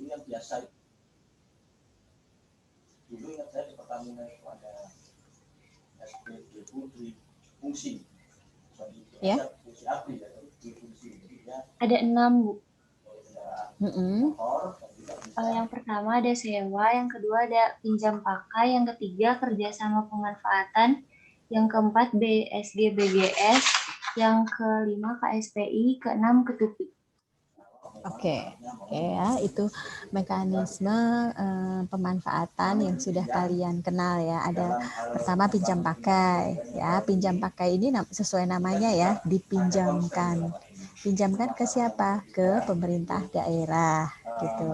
yang biasa. Dulu ingat saya di Pertamina itu ada SPB Putri fungsi. Ya. Fungsi ABRI ya, fungsi. Ada 6, Bu. Motor, Yang pertama ada sewa, yang kedua ada pinjam pakai, yang ketiga kerjasama pemanfaatan, yang keempat BSG BGS, yang kelima KSPI, keenam ketupi. Oke, ya itu mekanisme pemanfaatan yang sudah kalian kenal ya. Ada pertama pinjam pakai, ya pinjam pakai ini sesuai namanya ya, dipinjamkan. Pinjamkan ke siapa? Ke pemerintah daerah gitu.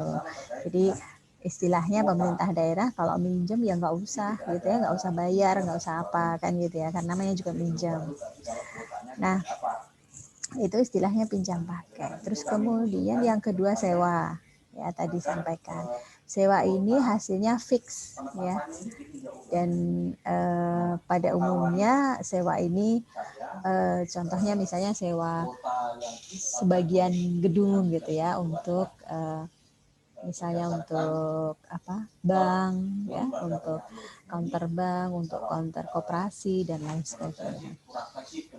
Jadi istilahnya pemerintah daerah kalau minjem ya nggak usah gitu ya, nggak usah bayar, nggak usah apa kan gitu ya, karena namanya juga minjem. Nah, itu istilahnya pinjam pakai. Terus kemudian yang kedua sewa, ya tadi sampaikan. Sewa ini hasilnya fix ya. Dan pada umumnya sewa ini contohnya misalnya sewa sebagian gedung gitu ya untuk misalnya untuk apa bank ya, untuk counter bank, untuk counter koperasi dan lain sebagainya.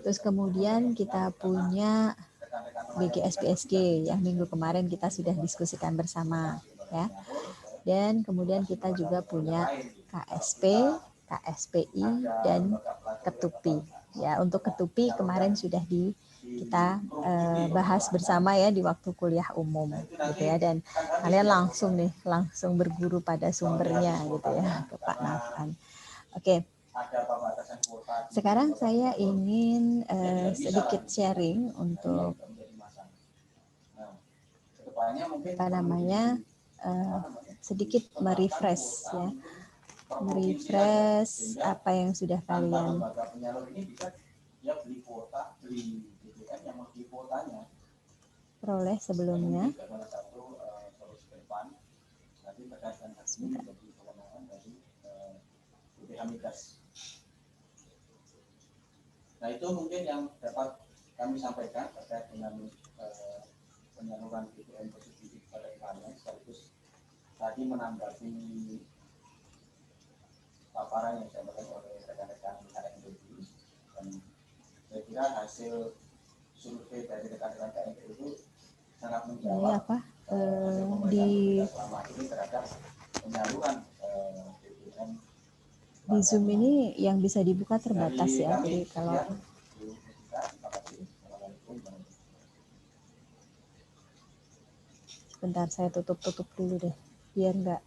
Terus kemudian kita punya BGS PSG yang minggu kemarin kita sudah diskusikan bersama ya. Dan kemudian kita juga punya KSP, KSPI dan ketupi. Ya, untuk ketupi kemarin sudah kita bahas bersama ya di waktu kuliah umum gitu ya, dan kalian langsung berguru pada sumbernya gitu ya ke Pak Nafan. Oke. Sekarang saya ingin sedikit sharing untuk sedikit merefresh ya, merefresh apa yang sudah kalian peroleh sebelumnya. Nah, itu mungkin yang dapat kami sampaikan terkait dengan penyaluran BBM bersubsidi kepada kalian, sekaligus tadi menanggapi paparan yang disampaikan oleh rekan-rekan KNPB, dan saya kira hasil survei dari rekan-rekan KNPB itu sangat menjawab selama ini terhadap penyaluran BBM. Di Zoom ini yang bisa dibuka terbatas ya, jadi kalau sebentar saya tutup dulu deh biar enggak.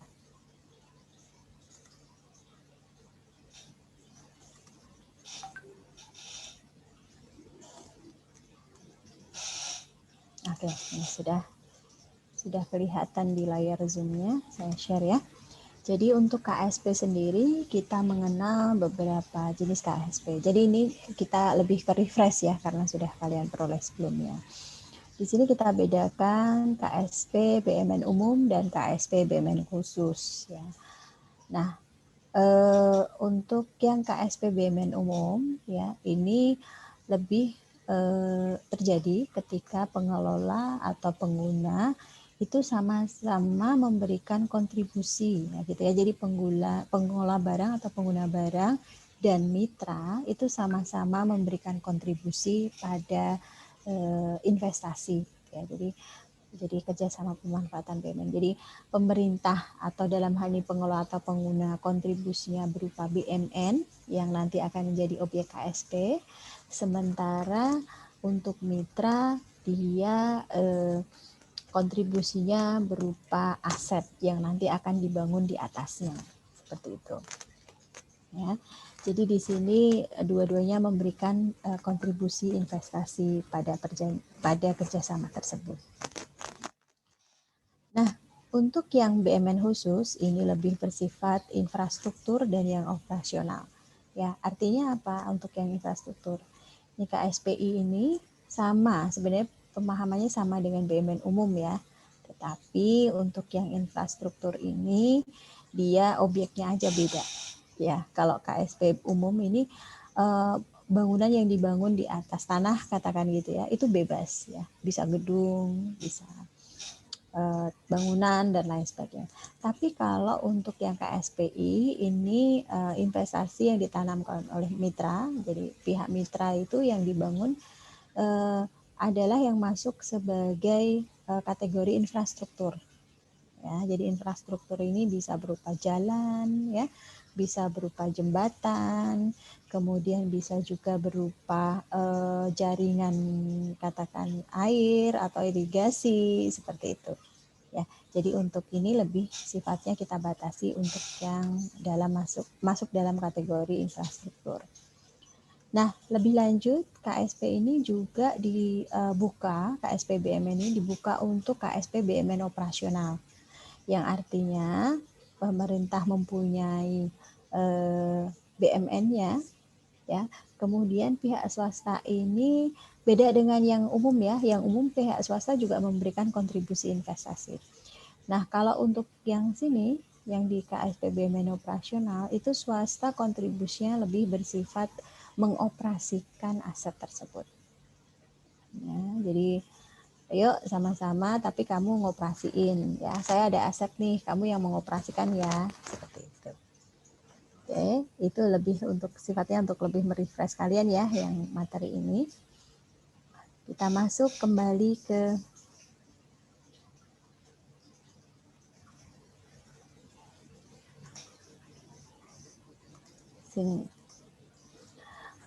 Oke, ini sudah kelihatan di layar Zoom-nya, saya share ya. Jadi untuk KSP sendiri kita mengenal beberapa jenis KSP. Jadi ini kita lebih ke refresh ya karena sudah kalian peroleh sebelumnya. Di sini kita bedakan KSP BUMN umum dan KSP BUMN khusus ya. Nah, untuk yang KSP BUMN umum ya ini lebih terjadi ketika pengelola atau pengguna itu sama-sama memberikan kontribusi ya gitu ya. Jadi pengelola barang atau pengguna barang dan mitra itu sama-sama memberikan kontribusi pada investasi ya. Jadi kerjasama pemanfaatan BUMN. Jadi pemerintah atau dalam hal ini pengelola atau pengguna kontribusinya berupa BUMN yang nanti akan menjadi objek KSP. Sementara untuk mitra dia kontribusinya berupa aset yang nanti akan dibangun di atasnya, seperti itu. Ya, jadi di sini dua-duanya memberikan kontribusi investasi pada kerjasama tersebut. Nah, untuk yang BUMN khusus ini lebih bersifat infrastruktur dan yang operasional. Ya, artinya apa untuk yang infrastruktur? Ini KSPI ini sama sebenarnya. Pemahamannya sama dengan BUMN umum ya, tetapi untuk yang infrastruktur ini dia objeknya aja beda ya. Kalau KSP umum ini bangunan yang dibangun di atas tanah katakan gitu ya, itu bebas ya, bisa gedung, bisa bangunan dan lain sebagainya. Tapi kalau untuk yang KSPI ini investasi yang ditanamkan oleh mitra, jadi pihak mitra itu yang dibangun adalah yang masuk sebagai kategori infrastruktur. Ya, jadi infrastruktur ini bisa berupa jalan, ya, bisa berupa jembatan, kemudian bisa juga berupa jaringan katakan air atau irigasi seperti itu. Ya, jadi untuk ini lebih sifatnya kita batasi untuk yang masuk dalam kategori infrastruktur. Nah, lebih lanjut KSP ini juga dibuka, KSP BMN ini dibuka untuk KSP BMN operasional, yang artinya pemerintah mempunyai BMN-nya, ya. Kemudian pihak swasta ini beda dengan yang umum ya, yang umum pihak swasta juga memberikan kontribusi investasi. Nah, kalau untuk yang sini, yang di KSP BMN operasional, itu swasta kontribusinya lebih bersifat mengoperasikan aset tersebut. Ya, jadi ayo sama-sama, tapi kamu ngoperasiin ya. Saya ada aset nih, kamu yang mengoperasikan ya, seperti itu. Oke, itu lebih untuk sifatnya untuk lebih merefresh kalian ya yang materi ini. Kita masuk kembali ke sini.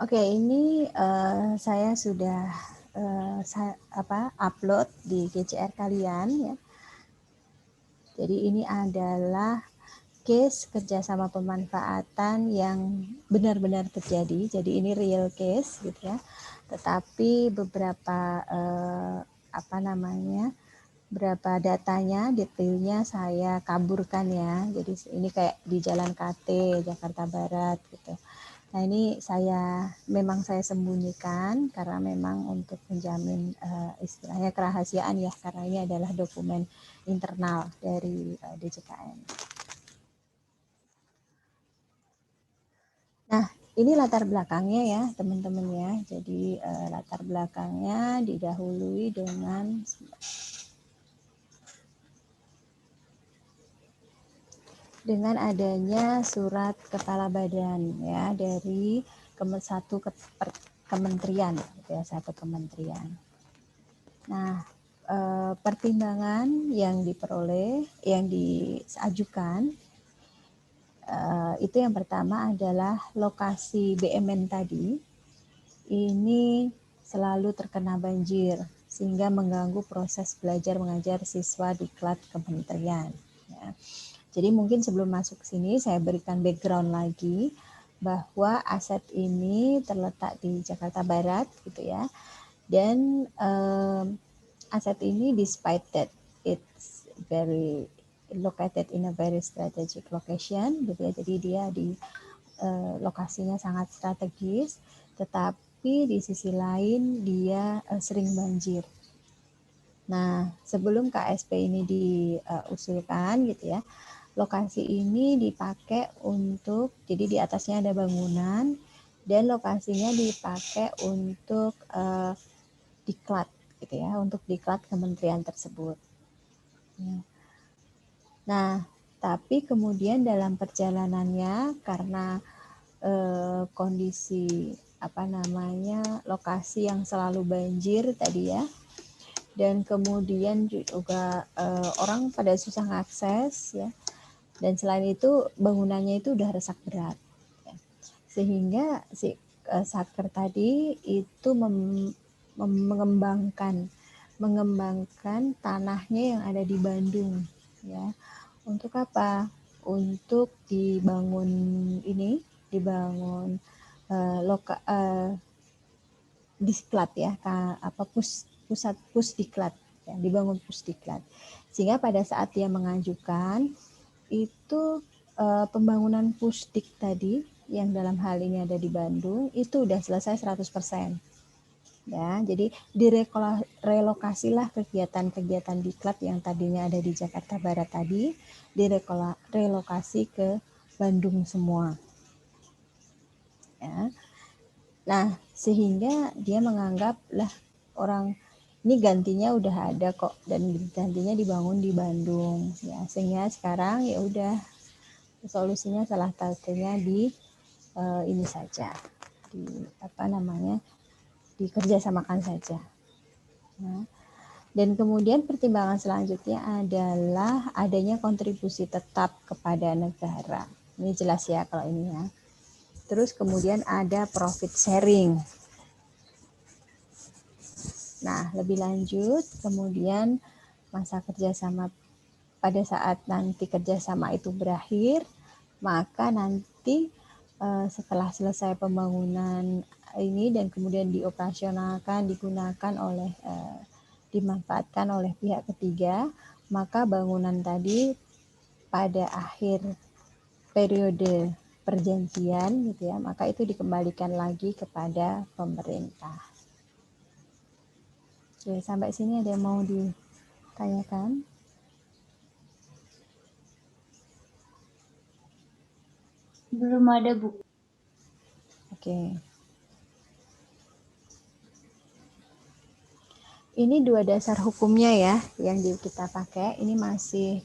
Oke, ini saya sudah upload di GCR kalian ya. Jadi ini adalah case kerjasama pemanfaatan yang benar-benar terjadi. Jadi ini real case gitu ya. Tetapi beberapa berapa datanya, detailnya saya kaburkan ya. Jadi ini kayak di Jalan KT Jakarta Barat gitu. Nah ini memang saya sembunyikan karena memang untuk menjamin istilahnya kerahasiaan ya, karena ini adalah dokumen internal dari DJKN. Nah ini latar belakangnya ya teman-teman ya. Jadi latar belakangnya didahului dengan adanya surat kepala badan ya dari satu kementerian ya, satu kementerian. Nah, pertimbangan yang diperoleh, yang diajukan itu yang pertama adalah lokasi BMN tadi ini selalu terkena banjir sehingga mengganggu proses belajar mengajar siswa di diklat kementerian. Ya. Jadi mungkin sebelum masuk ke sini saya berikan background lagi bahwa aset ini terletak di Jakarta Barat gitu ya. Dan aset ini despite that it's very located in a very strategic location gitu ya. Jadi dia di lokasinya sangat strategis, tetapi di sisi lain dia sering banjir. Nah, sebelum KSP ini diusulkan gitu ya, lokasi ini dipakai untuk, jadi di atasnya ada bangunan dan lokasinya dipakai untuk diklat gitu ya, untuk diklat kementerian tersebut. Nah, tapi kemudian dalam perjalanannya karena kondisi lokasi yang selalu banjir tadi ya, dan kemudian juga orang pada susah mengakses ya. Dan selain itu bangunannya itu udah rusak berat, ya. Sehingga si Satker tadi itu mengembangkan tanahnya yang ada di Bandung, ya. Untuk apa? Untuk dibangun disklat ya, pusat pusdiklat, ya, dibangun pusdiklat. Sehingga pada saat dia mengajukan itu pembangunan pusdik tadi yang dalam hal ini ada di Bandung itu udah selesai 100%. Ya, jadi direlokasilah kegiatan-kegiatan diklat yang tadinya ada di Jakarta Barat tadi, direlokasi ke Bandung semua. Ya. Nah, sehingga dia menganggap lah orang Ini gantinya udah ada kok, dan gantinya dibangun di Bandung ya, sehingga sekarang ya udah solusinya salah satunya di ini saja, di apa namanya, dikerjasamakan saja. Nah, dan kemudian pertimbangan selanjutnya adalah adanya kontribusi tetap kepada negara. Ini jelas ya kalau ini ya. Terus kemudian ada profit sharing. Nah, lebih lanjut, kemudian masa kerjasama pada saat nanti kerjasama itu berakhir, maka nanti setelah selesai pembangunan ini dan kemudian dioperasionalkan, digunakan oleh dimanfaatkan oleh pihak ketiga, maka bangunan tadi pada akhir periode perjanjian gitu ya, maka itu dikembalikan lagi kepada pemerintah. Oke, sampai sini ada yang mau ditanyakan? Belum ada, Bu. Oke. Ini dua dasar hukumnya ya yang kita pakai. Ini masih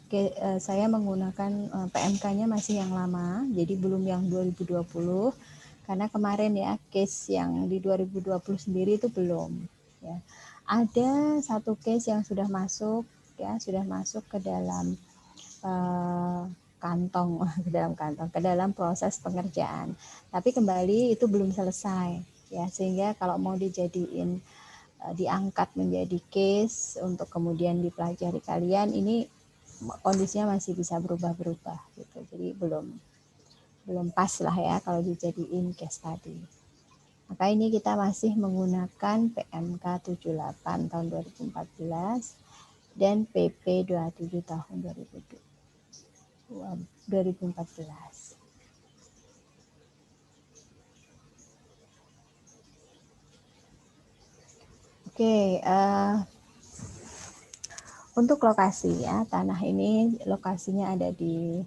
saya menggunakan PMK-nya masih yang lama, jadi belum yang 2020. Karena kemarin ya case yang di 2020 sendiri itu belum. Ya. Ada satu case yang sudah masuk ya, sudah masuk ke dalam kantong, ke dalam proses pengerjaan. Tapi kembali itu belum selesai ya, sehingga kalau mau dijadiin diangkat menjadi case untuk kemudian dipelajari kalian, ini kondisinya masih bisa berubah-berubah gitu. Jadi belum pas lah ya kalau dijadiin case tadi. Maka ini kita masih menggunakan PMK 78 tahun 2014 dan PP 27 tahun 2014. Oke, untuk lokasi ya, tanah ini lokasinya ada di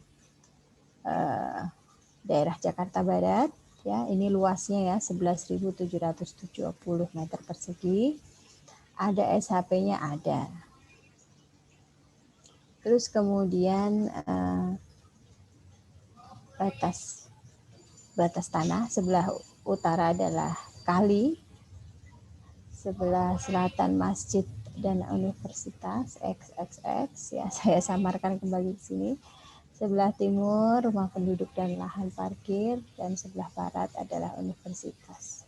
daerah Jakarta Barat ya. Ini luasnya ya 11.770 meter persegi. Ada SHP-nya ada. Terus kemudian batas tanah sebelah utara adalah kali, sebelah selatan masjid dan universitas XXX ya, saya samarkan kembali di sini. Sebelah timur rumah penduduk dan lahan parkir, dan sebelah barat adalah universitas.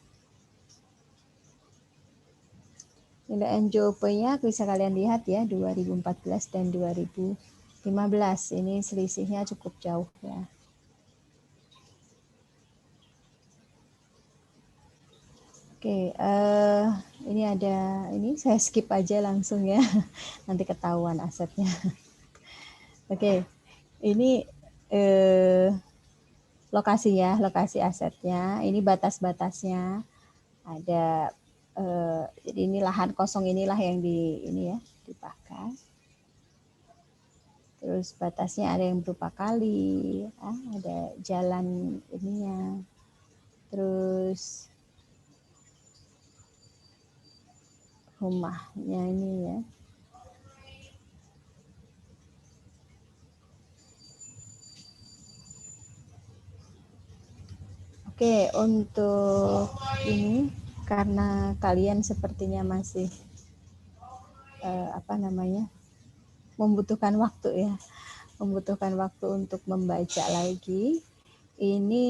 Nilai NJOP-nya bisa kalian lihat ya, 2014 dan 2015. Ini selisihnya cukup jauh ya. Oke, ini ada, ini saya skip aja langsung ya, nanti ketahuan asetnya. Oke, ini lokasi ya, lokasi asetnya, ini batas-batasnya ada. Jadi ini lahan kosong inilah yang ini ya dipakai. Terus batasnya ada yang berupa kali, ada jalan ininya. Terus rumahnya ini ya. Oke, untuk ini karena kalian sepertinya masih membutuhkan waktu ya, membutuhkan waktu untuk membaca lagi. Ini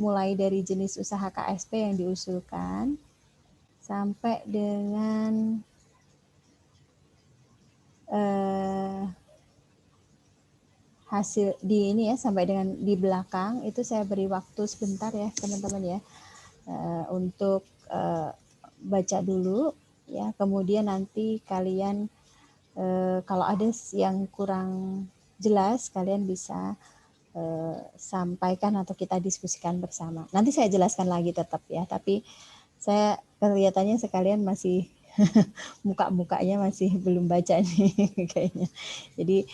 mulai dari jenis usaha KSP yang diusulkan sampai dengan hasil di ini ya, sampai dengan di belakang itu saya beri waktu sebentar ya teman-teman ya, untuk baca dulu ya, kemudian nanti kalian kalau ada yang kurang jelas kalian bisa sampaikan atau kita diskusikan bersama. Nanti saya jelaskan lagi tetap ya, tapi saya kelihatannya sekalian masih muka-mukanya masih belum baca nih kayaknya. Jadi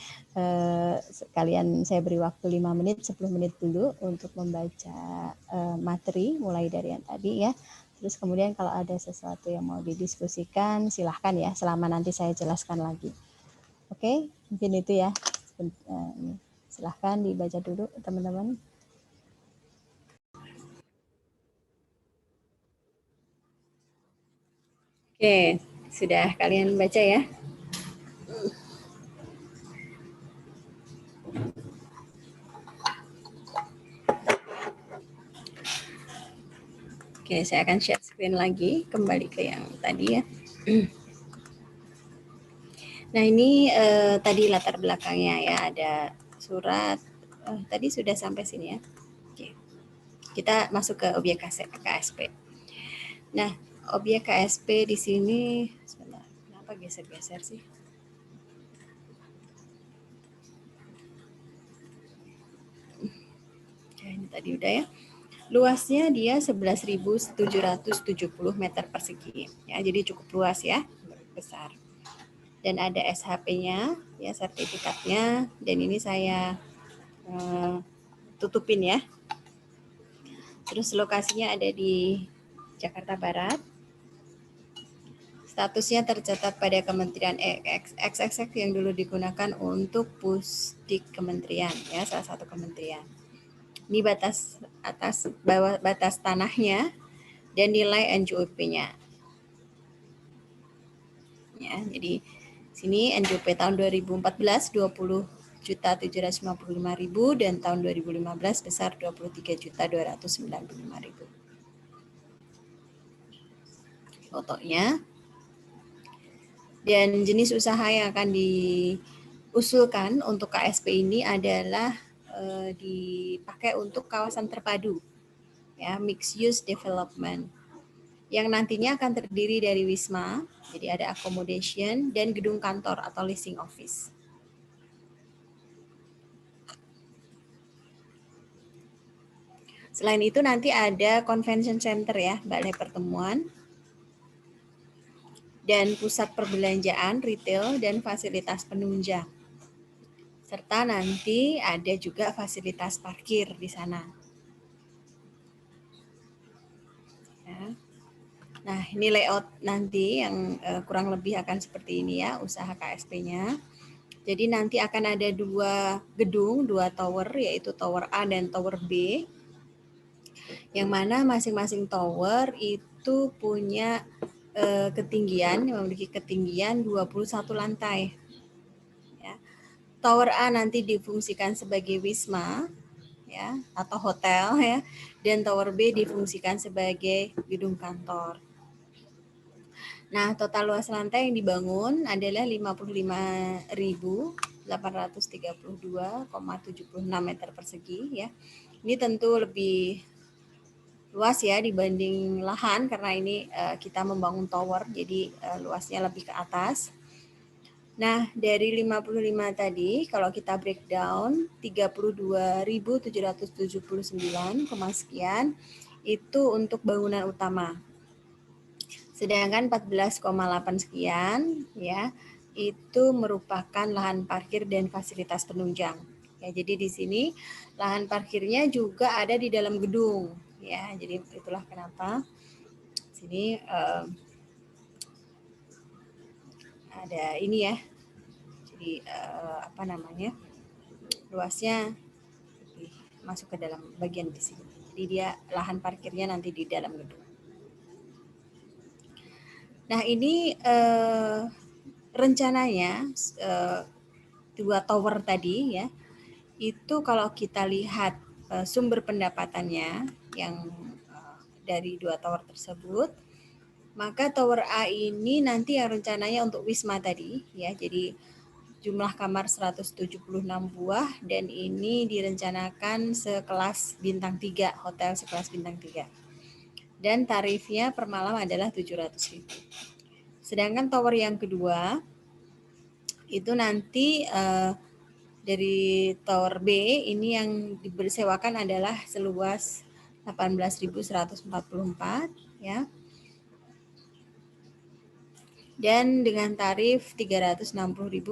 sekalian saya beri waktu 5 menit, 10 menit dulu untuk membaca materi mulai dari yang tadi ya, Terus kemudian kalau ada sesuatu yang mau didiskusikan, silahkan ya, selama nanti saya jelaskan lagi. Oke, mungkin itu ya. Silahkan dibaca dulu teman-teman. Oke, sudah kalian baca ya? Oke, saya akan share screen lagi, kembali ke yang tadi ya. Nah ini tadi latar belakangnya ya, ada surat, tadi sudah sampai sini ya. Oke. Kita masuk ke objek KSP. Nah, objek KSP di sini, sebentar, kenapa geser-geser sih? Oke, ini tadi udah ya. Luasnya dia 11.770 meter persegi. Ya, jadi cukup luas ya, besar. Dan ada SHP-nya, ya sertifikatnya. Dan ini saya tutupin ya. Terus lokasinya ada di Jakarta Barat. Statusnya tercatat pada Kementerian XXX yang dulu digunakan untuk Pusdik Kementerian, ya salah satu kementerian. Ini batas atas bawah batas tanahnya dan nilai NJOP-nya. Ya, jadi sini NJOP tahun 2014 20.755.000 dan tahun 2015 besar 23.295.000. Fotonya. Dan jenis usaha yang akan diusulkan untuk KSP ini adalah dipakai untuk kawasan terpadu, ya, mixed use development, yang nantinya akan terdiri dari wisma, jadi ada accommodation dan gedung kantor atau leasing office. Selain itu nanti ada convention center ya, balai pertemuan, dan pusat perbelanjaan, retail, dan fasilitas penunjang. Serta nanti ada juga fasilitas parkir di sana. Ya. Nah, ini layout nanti yang kurang lebih akan seperti ini ya, usaha KSP-nya. Jadi nanti akan ada 2 gedung, 2 tower, yaitu Tower A dan Tower B. Yang mana masing-masing tower itu punya ketinggian, memiliki ketinggian 21 lantai. Ya. Tower A nanti difungsikan sebagai wisma, ya, atau hotel ya, dan Tower B difungsikan sebagai gedung kantor. Nah, total luas lantai yang dibangun adalah 55.832,76 meter persegi ya. Ini tentu lebih luas ya dibanding lahan karena ini kita membangun tower, jadi luasnya lebih ke atas. Nah, dari 55 tadi, kalau kita breakdown, 32.779, sekian, itu untuk bangunan utama. Sedangkan 14,8 sekian, ya, itu merupakan lahan parkir dan fasilitas penunjang. Ya, jadi di sini lahan parkirnya juga ada di dalam gedung. Ya, jadi itulah kenapa sini ada ini ya. Jadi luasnya masuk ke dalam bagian di sini. Jadi dia lahan parkirnya nanti di dalam gedung. Nah ini rencananya 2 tower tadi ya, itu kalau kita lihat sumber pendapatannya yang dari 2 tower tersebut, maka Tower A ini nanti yang rencananya untuk wisma tadi ya, jadi jumlah kamar 176 buah dan ini direncanakan sekelas bintang 3, hotel sekelas bintang 3. Dan tarifnya per malam adalah 700.000. Sedangkan tower yang kedua itu nanti dari Tower B ini yang dibersewakan adalah seluas 18.144 ya. Dan dengan tarif 360.000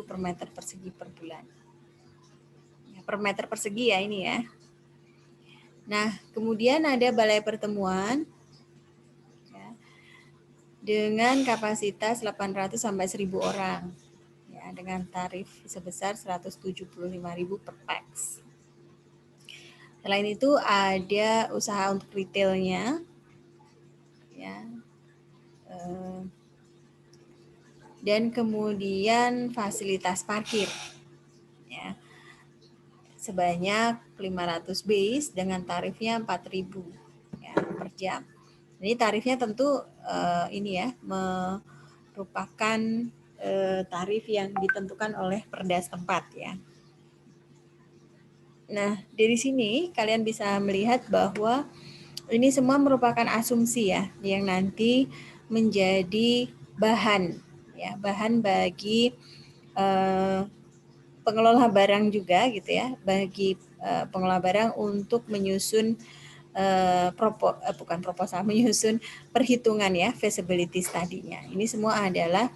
per meter persegi per bulan. Ya, per meter persegi ya ini ya. Nah, kemudian ada balai pertemuan. Ya, dengan kapasitas 800 sampai 1.000 orang ya, dengan tarif sebesar 175.000 per pax. Selain itu ada usaha untuk retailnya ya, dan kemudian fasilitas parkir ya, sebanyak 500 base dengan tarifnya 4.000 ya, per jam. Jadi tarifnya tentu ini ya, merupakan tarif yang ditentukan oleh perda setempat ya. Nah, dari sini kalian bisa melihat bahwa ini semua merupakan asumsi ya, yang nanti menjadi bahan ya, bahan bagi pengelola barang juga gitu ya, bagi pengelola barang untuk menyusun bukan proposal, menyusun perhitungan ya, feasibility study-nya. Ini semua adalah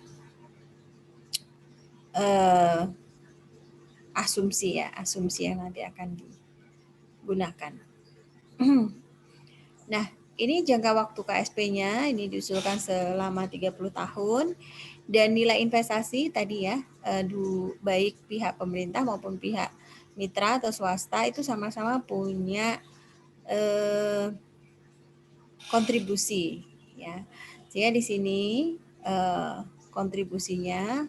asumsi ya, asumsi yang nanti akan digunakan. Nah, ini jangka waktu KSP-nya ini diusulkan selama 30 tahun dan nilai investasi tadi ya, baik pihak pemerintah maupun pihak mitra atau swasta itu sama-sama punya kontribusi ya. Sehingga di sini kontribusinya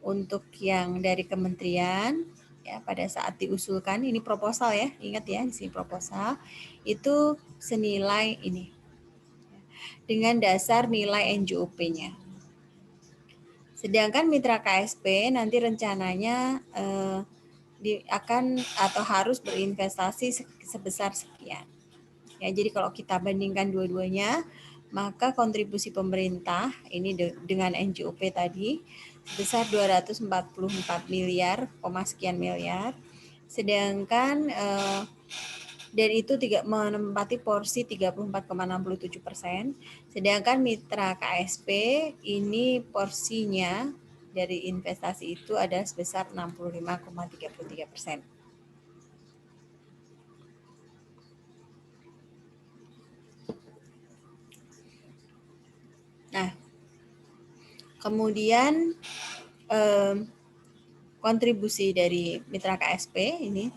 untuk yang dari kementerian ya, pada saat diusulkan ini proposal ya, ingat ya di sini proposal itu senilai ini dengan dasar nilai NJOP-nya. Sedangkan mitra KSP nanti rencananya akan atau harus berinvestasi sebesar sekian. Ya, jadi kalau kita bandingkan dua-duanya, maka kontribusi pemerintah ini dengan NJOP tadi sebesar 244 miliar, sekian miliar. Sedangkan dan itu menempati porsi 34,67%. Sedangkan mitra KSP ini porsinya dari investasi itu ada sebesar 65,33%. Nah, kemudian kontribusi dari mitra KSP ini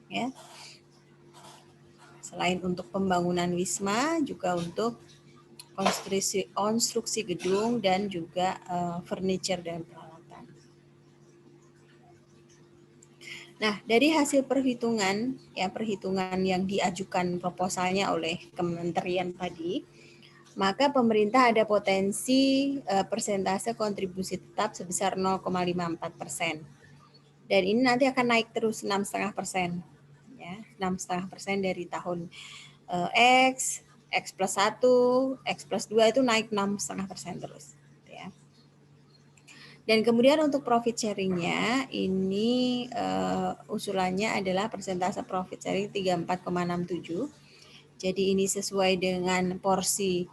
ya, selain untuk pembangunan wisma juga untuk konstruksi gedung dan juga furniture dan peralatan. Nah, dari hasil perhitungan ya, perhitungan yang diajukan proposalnya oleh kementerian tadi, maka pemerintah ada potensi persentase kontribusi tetap sebesar 0,54%. Dan ini nanti akan naik terus 6,5%. Ya, 6,5% dari tahun X plus 1, X plus 2 itu naik 6,5% terus. Ya. Dan kemudian untuk profit sharing-nya, ini usulannya adalah persentase profit sharing 34,67. Jadi ini sesuai dengan porsi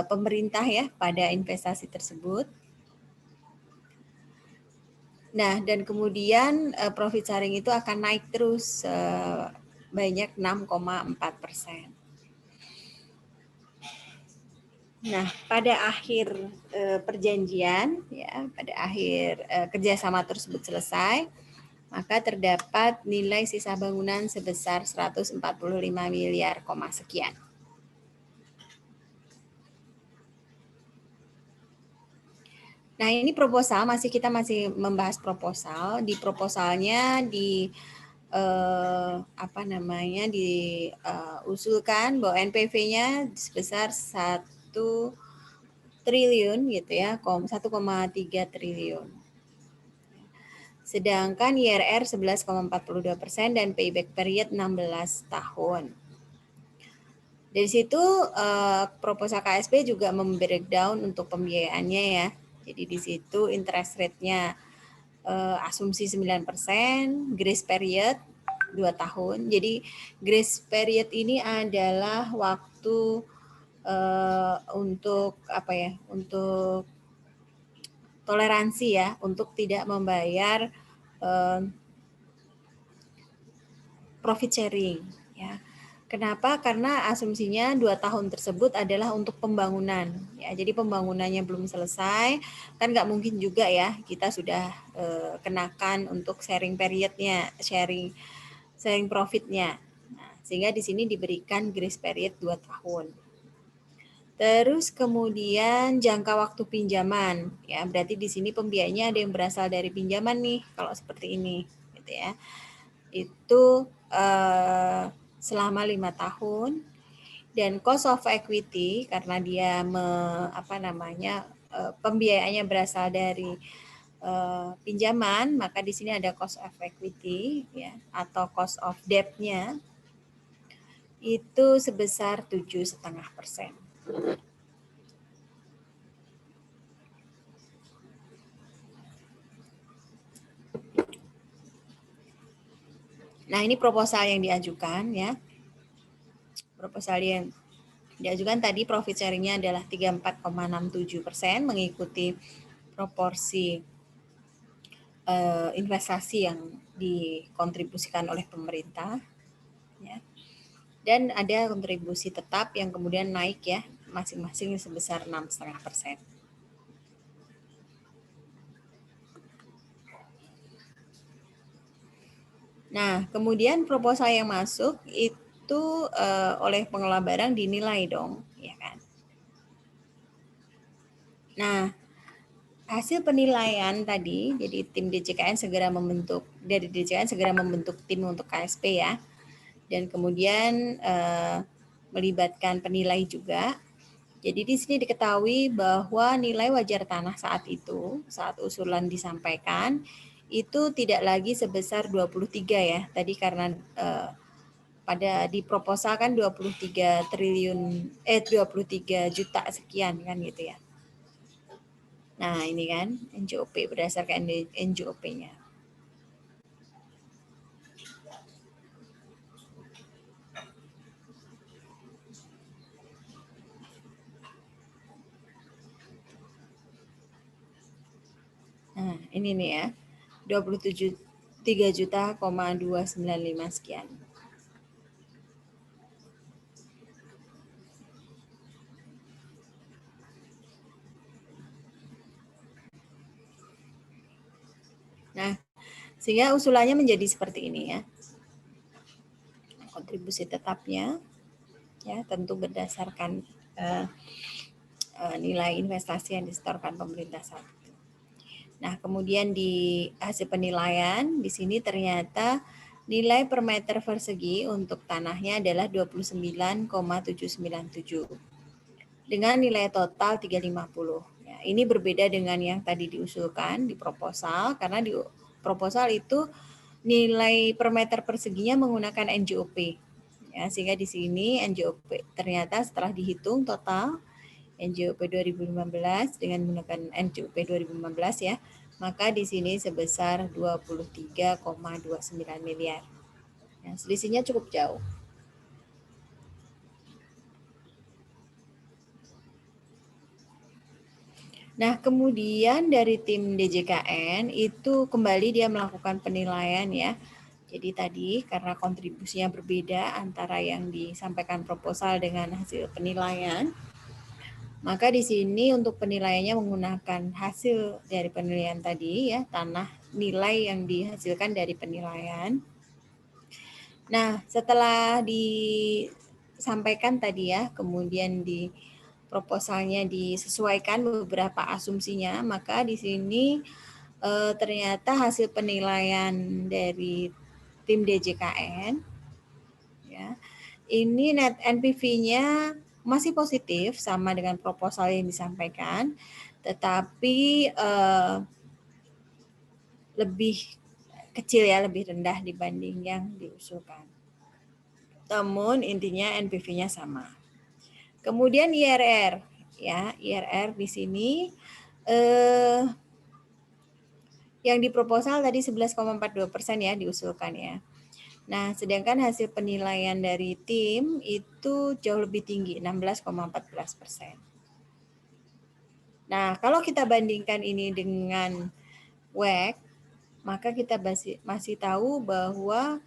pemerintah ya pada investasi tersebut. Nah, dan kemudian profit sharing itu akan naik terus banyak 6,4%. Nah, pada akhir perjanjian, ya, pada akhir kerjasama tersebut selesai, maka terdapat nilai sisa bangunan sebesar 145 miliar, sekian. Nah, ini proposal, kita masih membahas proposal. Di proposalnya diusulkan bahwa NPV-nya sebesar 1 triliun gitu ya, 1,3 triliun. Sedangkan IRR 11,42% dan payback period 16 tahun. Dari situ proposal KSP juga membreakdown untuk pembiayaannya ya. Jadi di situ interest rate-nya asumsi 9%, grace period 2 tahun. Jadi grace period ini adalah waktu untuk untuk toleransi ya, untuk tidak membayar profit sharing ya. Kenapa? Karena asumsinya 2 tahun tersebut adalah untuk pembangunan. Ya, jadi pembangunannya belum selesai, kan nggak mungkin juga ya kita sudah kenakan untuk sharing periodnya, sharing profitnya. Nah, sehingga di sini diberikan grace period 2 tahun. Terus kemudian jangka waktu pinjaman, ya berarti di sini pembiayanya ada yang berasal dari pinjaman nih, kalau seperti ini, gitu ya. Itu selama 5 tahun, dan cost of equity karena dia pembiayaannya berasal dari pinjaman, maka di sini ada cost of equity ya atau cost of debt-nya itu sebesar 7,5%. Nah, ini proposal yang diajukan ya. Proposal yang diajukan tadi profit sharing-nya adalah 34,67% mengikuti proporsi investasi yang dikontribusikan oleh pemerintah ya. Dan ada kontribusi tetap yang kemudian naik ya, masing-masing sebesar 6,5%. Nah, kemudian proposal yang masuk itu oleh pengelola barang dinilai dong, ya kan? Nah, hasil penilaian tadi, jadi tim DJKN segera membentuk tim untuk KSP ya, dan kemudian melibatkan penilai juga. Jadi di sini diketahui bahwa nilai wajar tanah saat usulan disampaikan, itu tidak lagi sebesar 23 ya. Tadi karena pada di proposal kan 23 juta sekian kan gitu ya. Nah, ini kan NJOP berdasarkan NJOP-nya. Nah, ini nih ya. 23 juta, 295 sekian. Nah, sehingga usulannya menjadi seperti ini ya. Kontribusi tetapnya ya tentu berdasarkan nilai investasi yang disetorkan pemerintah saat itu. Nah, kemudian di hasil penilaian di sini ternyata nilai per meter persegi untuk tanahnya adalah 29,797 dengan nilai total 350. Ya, ini berbeda dengan yang tadi diusulkan di proposal karena di proposal itu nilai per meter perseginya menggunakan NJOP. Ya, sehingga di sini NJOP ternyata setelah dihitung total NJOP 2015 dengan menggunakan NJOP 2015 ya, maka di sini sebesar 23,29 miliar. Ya, selisihnya cukup jauh. Nah, kemudian dari tim DJKN itu kembali dia melakukan penilaian ya. Jadi tadi karena kontribusinya berbeda antara yang disampaikan proposal dengan hasil penilaian, maka di sini untuk penilaiannya menggunakan hasil dari penilaian tadi ya, tanah nilai yang dihasilkan dari penilaian. Nah, setelah disampaikan tadi ya, kemudian di proposalnya disesuaikan beberapa asumsinya, maka di sini ternyata hasil penilaian dari tim DJKN ya, ini net NPV-nya masih positif sama dengan proposal yang disampaikan, tetapi lebih kecil ya, lebih rendah dibanding yang diusulkan. Namun intinya NPV-nya sama. Kemudian IRR ya, IRR di sini yang di proposal tadi 11,42% ya diusulkan ya. Nah, sedangkan hasil penilaian dari tim itu jauh lebih tinggi, 16,14%. Nah, kalau kita bandingkan ini dengan WACC, maka kita masih tahu bahwa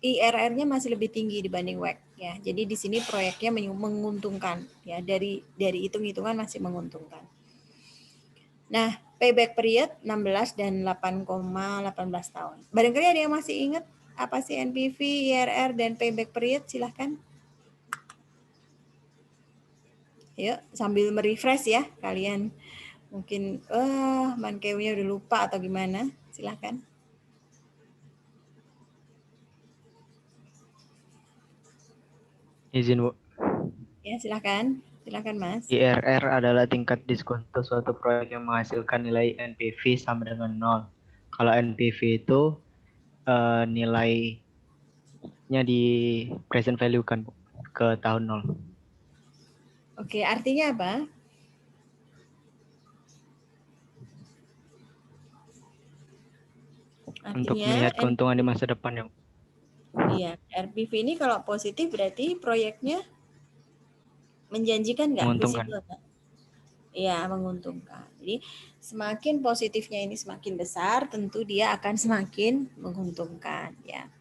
IRR-nya masih lebih tinggi dibanding WACC ya. Jadi di sini proyeknya menguntungkan ya, dari hitung-hitungan masih menguntungkan. Nah, payback period 16 dan 8,18 tahun. Barangkali ada yang masih ingat apa sih NPV, IRR dan payback period? Silahkan. Yuk, sambil merefresh ya kalian. Mungkin Mankeunya udah lupa atau gimana? Silahkan. Izin, Bu. Ya, silahkan. Silahkan, Mas. IRR adalah tingkat diskonto suatu proyek yang menghasilkan nilai NPV sama dengan 0. Kalau NPV itu nilainya di present value kan, Bu, ke tahun 0. Oke, artinya apa? Untuk Artinya melihat keuntungan di masa depan, ya, Bu. Iya, RPV ini kalau positif berarti proyeknya menjanjikan nggak? Menguntungkan. Visible nggak? Iya, menguntungkan. Jadi semakin positifnya ini semakin besar, tentu dia akan semakin menguntungkan ya.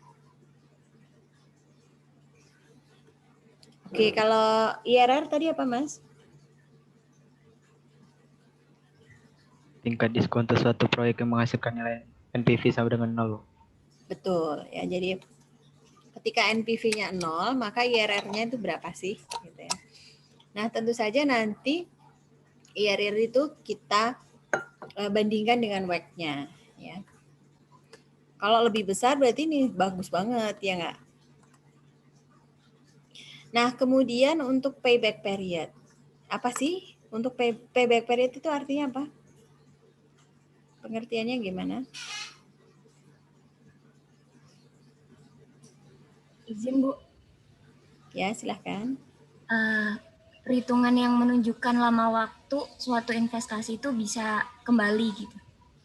Oke, kalau IRR tadi apa, Mas? Tingkat diskonto suatu proyek yang menghasilkan nilai NPV sama dengan 0. Betul ya. Jadi ketika NPV-nya 0, maka IRR-nya itu berapa sih? Gitu ya. Nah, tentu saja nanti IRR itu kita bandingkan dengan WACC-nya. Ya. Kalau lebih besar berarti ini bagus banget, ya nggak? Nah, kemudian untuk payback period. Apa sih? Untuk payback period itu artinya apa? Pengertiannya gimana? Izin, Bu. Ya, silahkan. Perhitungan yang menunjukkan lama waktu suatu investasi itu bisa kembali gitu.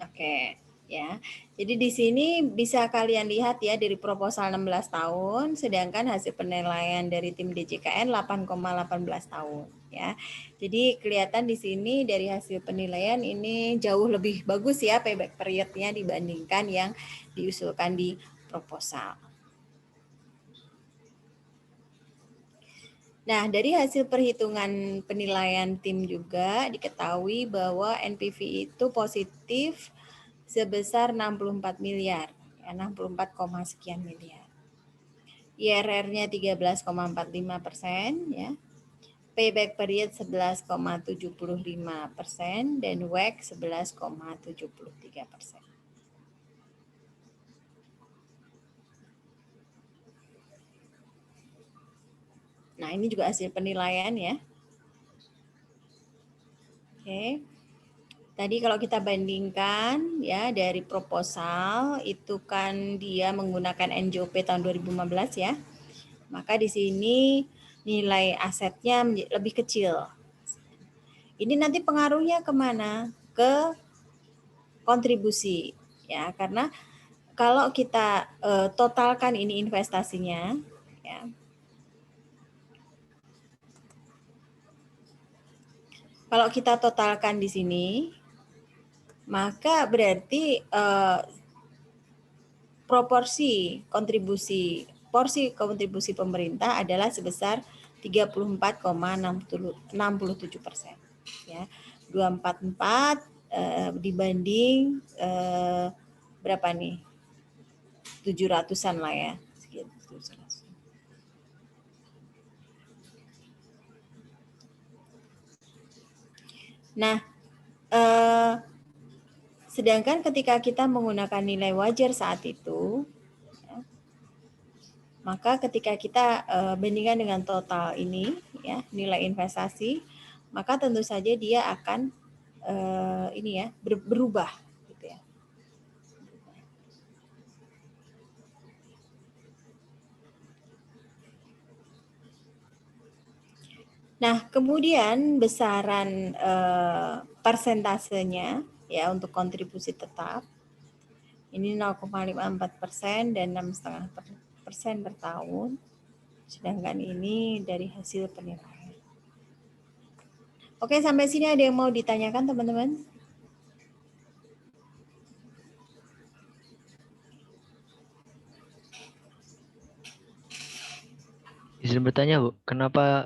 Oke, ya. Jadi di sini bisa kalian lihat ya dari proposal 16 tahun, sedangkan hasil penilaian dari tim DJKN 8,18 tahun, ya. Jadi kelihatan di sini dari hasil penilaian ini jauh lebih bagus ya payback periodnya dibandingkan yang diusulkan di proposal. Nah, dari hasil perhitungan penilaian tim juga diketahui bahwa NPV itu positif sebesar 64 miliar, ya, 64, sekian miliar. IRR-nya 13,45%, ya. Payback period 11,75% dan WACC 11,73%. Nah, ini juga hasil penilaian ya. Oke. Tadi kalau kita bandingkan ya dari proposal itu kan dia menggunakan NJOP tahun 2015 ya. Maka di sini nilai asetnya lebih kecil. Ini nanti pengaruhnya kemana? Ke kontribusi ya, karena kalau kita totalkan ini investasinya ya. Kalau kita totalkan di sini, maka berarti porsi kontribusi pemerintah adalah sebesar 34,67%. Ya, 244 dibanding berapa nih? 700-an lah ya. Nah, sedangkan ketika kita menggunakan nilai wajar saat itu, ya, maka ketika kita bandingkan dengan total ini, ya nilai investasi, maka tentu saja dia akan ini ya berubah, gitu ya. Nah, kemudian besaran persentasenya ya untuk kontribusi tetap ini 0,54% dan 6,5% per tahun. Sedangkan ini dari hasil penilaian. Oke, sampai sini ada yang mau ditanyakan teman-teman? Izin bertanya Bu, kenapa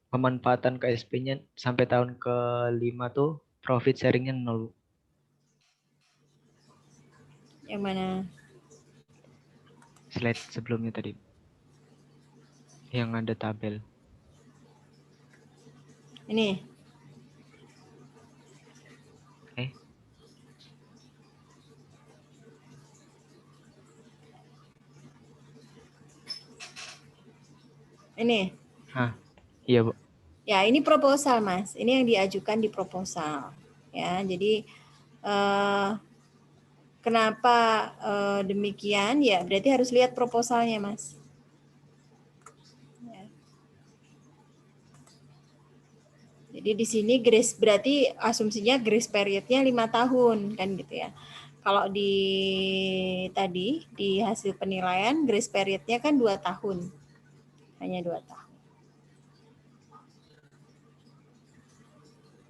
pemanfaatan KSP-nya sampai tahun ke-5 tuh profit sharing-nya 0 Bu? Yang mana? Slide sebelumnya tadi. Yang ada tabel. Ini. Eh, Ini. iya Bu. Ya, ini proposal, Mas. Ini yang diajukan di proposal. Ya, jadi kenapa demikian? Ya, berarti harus lihat proposalnya, Mas. Ya. Jadi di sini grace berarti asumsinya grace periodnya 5 tahun kan gitu ya. Kalau di tadi di hasil penilaian grace periodnya kan 2 tahun. Hanya 2 tahun.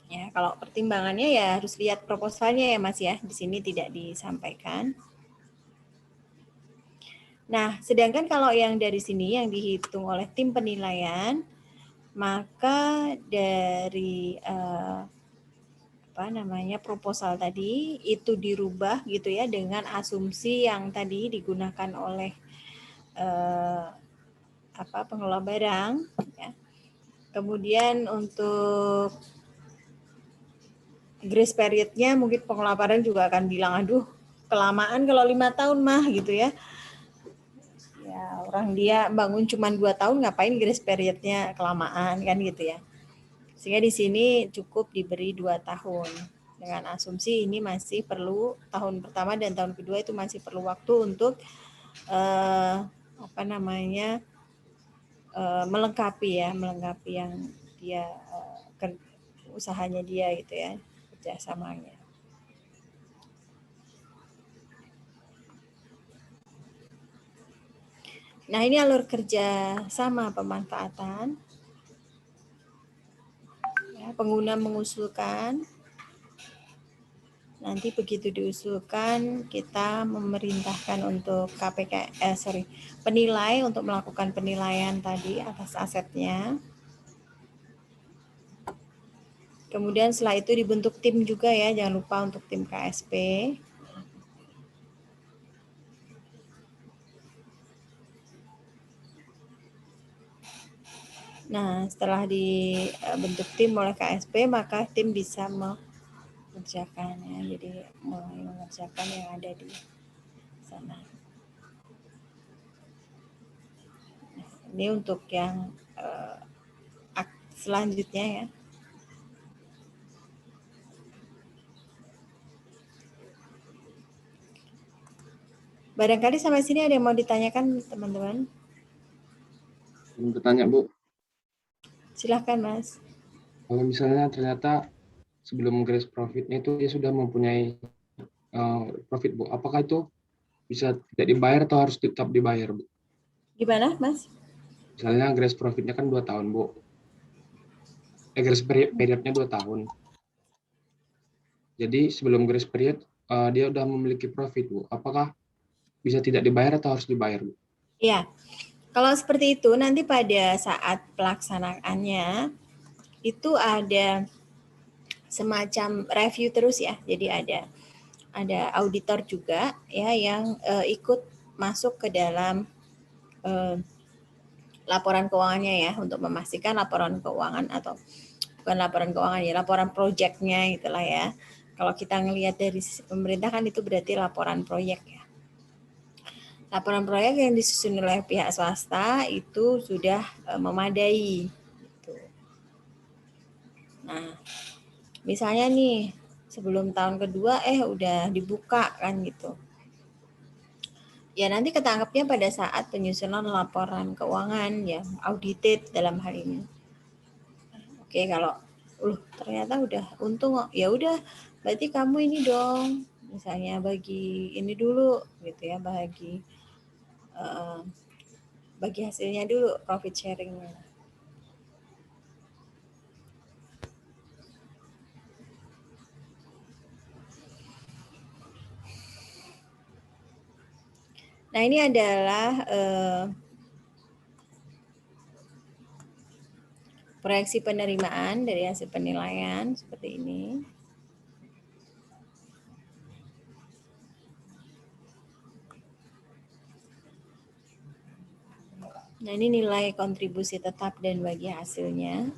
Ya, kalau pertimbangannya ya harus lihat proposalnya ya Mas ya. Di sini tidak disampaikan. Nah, sedangkan kalau yang dari sini yang dihitung oleh tim penilaian, maka dari proposal tadi itu dirubah gitu ya dengan asumsi yang tadi digunakan oleh pengelola barang. Ya. Kemudian untuk grace periodnya mungkin pengelola barang juga akan bilang, aduh kelamaan kalau 5 tahun mah gitu ya. Ya orang dia bangun cuma 2 tahun ngapain grace periodnya kelamaan kan gitu ya. Sehingga di sini cukup diberi 2 tahun. Dengan asumsi ini masih perlu tahun pertama dan tahun kedua itu masih perlu waktu untuk melengkapi yang dia usahanya dia gitu ya, kerjasamanya. Nah ini alur kerja sama pemanfaatan. Ya, pengguna mengusulkan. Nanti begitu diusulkan, kita memerintahkan untuk penilai untuk melakukan penilaian tadi atas asetnya. Kemudian setelah itu dibentuk tim juga ya, jangan lupa untuk tim KSP. Nah, setelah dibentuk tim oleh KSP, maka tim bisa mengerjakan ya, jadi mulai mengerjakan yang ada di sana. Nah, ini untuk yang selanjutnya ya. Barangkali sampai sini ada yang mau ditanyakan teman-teman? Bertanya Bu, Silahkan Mas. kalau misalnya ternyata sebelum grace profitnya itu dia sudah mempunyai profit Bu, apakah itu bisa tidak dibayar atau harus tetap dibayar Bu? Gimana Mas? Misalnya grace profitnya kan 2 tahun Bu, grace periodnya 2 tahun. Jadi sebelum grace period dia sudah memiliki profit Bu, apakah bisa tidak dibayar atau harus dibayar Bu? Iya, kalau seperti itu nanti pada saat pelaksanaannya itu ada semacam review terus ya. Jadi ada auditor juga ya yang ikut masuk ke dalam laporan keuangannya ya untuk memastikan laporan keuangan atau bukan laporan keuangan ya, laporan proyeknya itulah ya. Kalau kita ngelihat dari sisi pemerintah kan itu berarti laporan proyek ya. Laporan proyek yang disusun oleh pihak swasta itu sudah memadai. Gitu. Nah, misalnya nih sebelum tahun kedua udah dibuka kan gitu. Ya nanti ketangkepnya pada saat penyusunan laporan keuangan ya, audited dalam hal ini. Oke, kalau ternyata udah untung ya udah berarti kamu ini dong misalnya bagi ini dulu gitu ya, bagi hasilnya dulu profit sharingnya. Nah ini adalah Proyeksi penerimaan dari hasil penilaian seperti ini. Nah, ini nilai kontribusi tetap dan bagi hasilnya.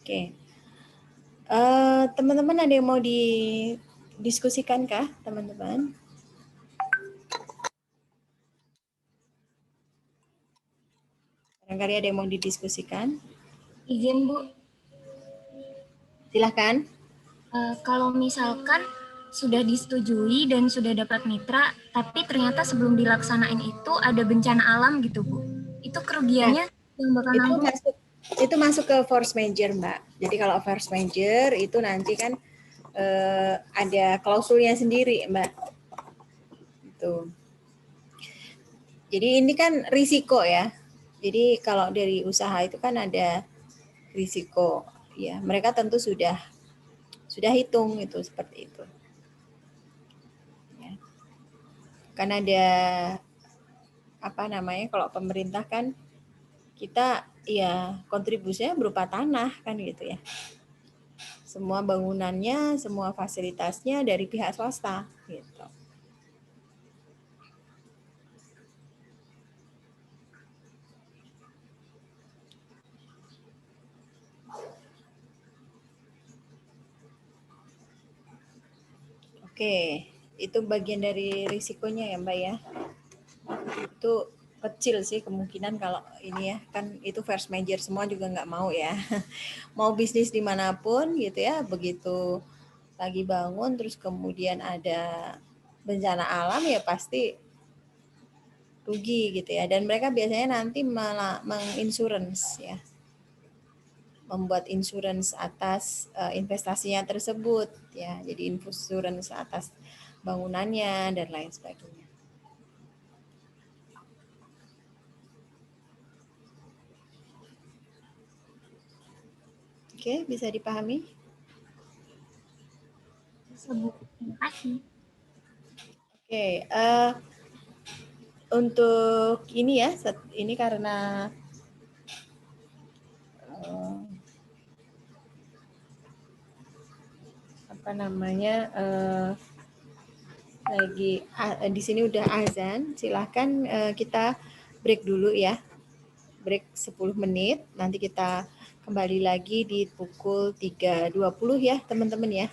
Oke. Teman-teman ada yang mau didiskusikan kah, teman-teman? Barangkali ada yang mau didiskusikan. Izin Bu, Silahkan. kalau misalkan sudah disetujui dan sudah dapat mitra, tapi ternyata sebelum dilaksanain itu ada bencana alam gitu Bu. Itu kerugiannya yang bakal nanggung. Itu masuk ke force major, Mbak. Jadi kalau force major itu nanti kan ada klausulnya sendiri, Mbak. Itu. Jadi ini kan risiko ya. Jadi kalau dari usaha itu kan ada risiko, ya. Mereka tentu sudah hitung itu seperti itu. Ya. Kan ada apa namanya, kalau pemerintah kan kita ya kontribusinya berupa tanah kan gitu ya. Semua bangunannya, semua fasilitasnya dari pihak swasta gitu. Oke, itu bagian dari risikonya ya Mbak ya. Itu kecil sih kemungkinan kalau ini ya, kan itu first major semua juga nggak mau ya. Mau bisnis dimanapun gitu ya, begitu lagi bangun terus kemudian ada bencana alam ya pasti rugi gitu ya. Dan mereka biasanya nanti malah menginsurance ya. Membuat insurance atas investasinya tersebut ya. Jadi insurance atas bangunannya dan lain sebagainya. Oke, bisa dipahami? Terima kasih. Oke, untuk ini ya, ini karena apa namanya lagi di sini udah azan, silahkan kita break dulu ya, break 10 menit, nanti kita kembali lagi di pukul 3.20 ya teman-teman ya.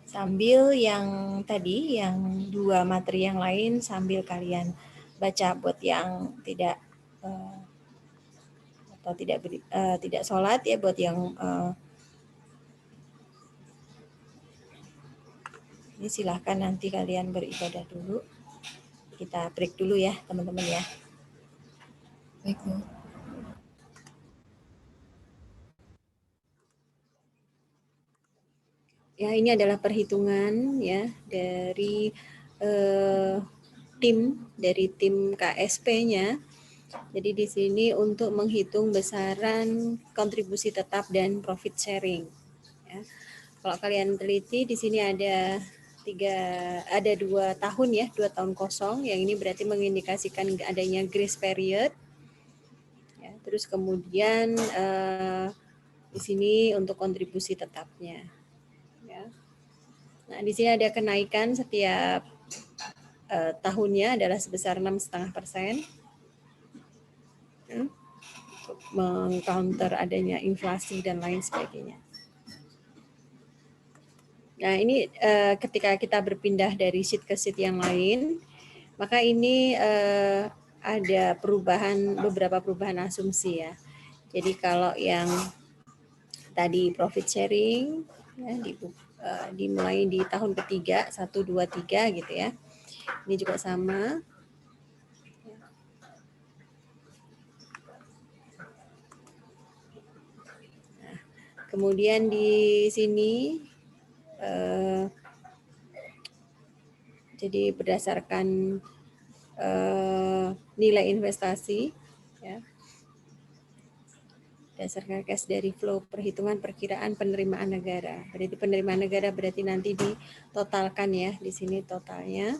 Sambil yang tadi, yang 2 materi yang lain sambil kalian baca buat yang tidak atau tidak sholat ya, buat yang ini silahkan nanti kalian beribadah dulu. Kita break dulu ya teman-teman ya. Baik, Bu. Ya, ini adalah perhitungan ya dari tim KSP-nya. Jadi di sini untuk menghitung besaran kontribusi tetap dan profit sharing. Ya. Kalau kalian teliti di sini ada 2 tahun ya, 2 tahun kosong. Yang ini berarti mengindikasikan adanya grace period. Ya, terus kemudian di sini untuk kontribusi tetapnya. Ya. Nah, di sini ada kenaikan setiap tahunnya adalah sebesar 6,5%. Ya, untuk meng-counter adanya inflasi dan lain sebagainya. Nah, ini ketika kita berpindah dari sheet ke sheet yang lain, maka ini ada beberapa perubahan asumsi ya. Jadi kalau yang tadi profit sharing ya, dimulai di tahun ketiga 1, 2, 3 gitu ya. Ini juga sama. Nah, kemudian di sini jadi berdasarkan nilai investasi ya. Berdasarkan case dari flow perhitungan perkiraan penerimaan negara. Berarti penerimaan negara berarti nanti ditotalkan ya, di sini totalnya.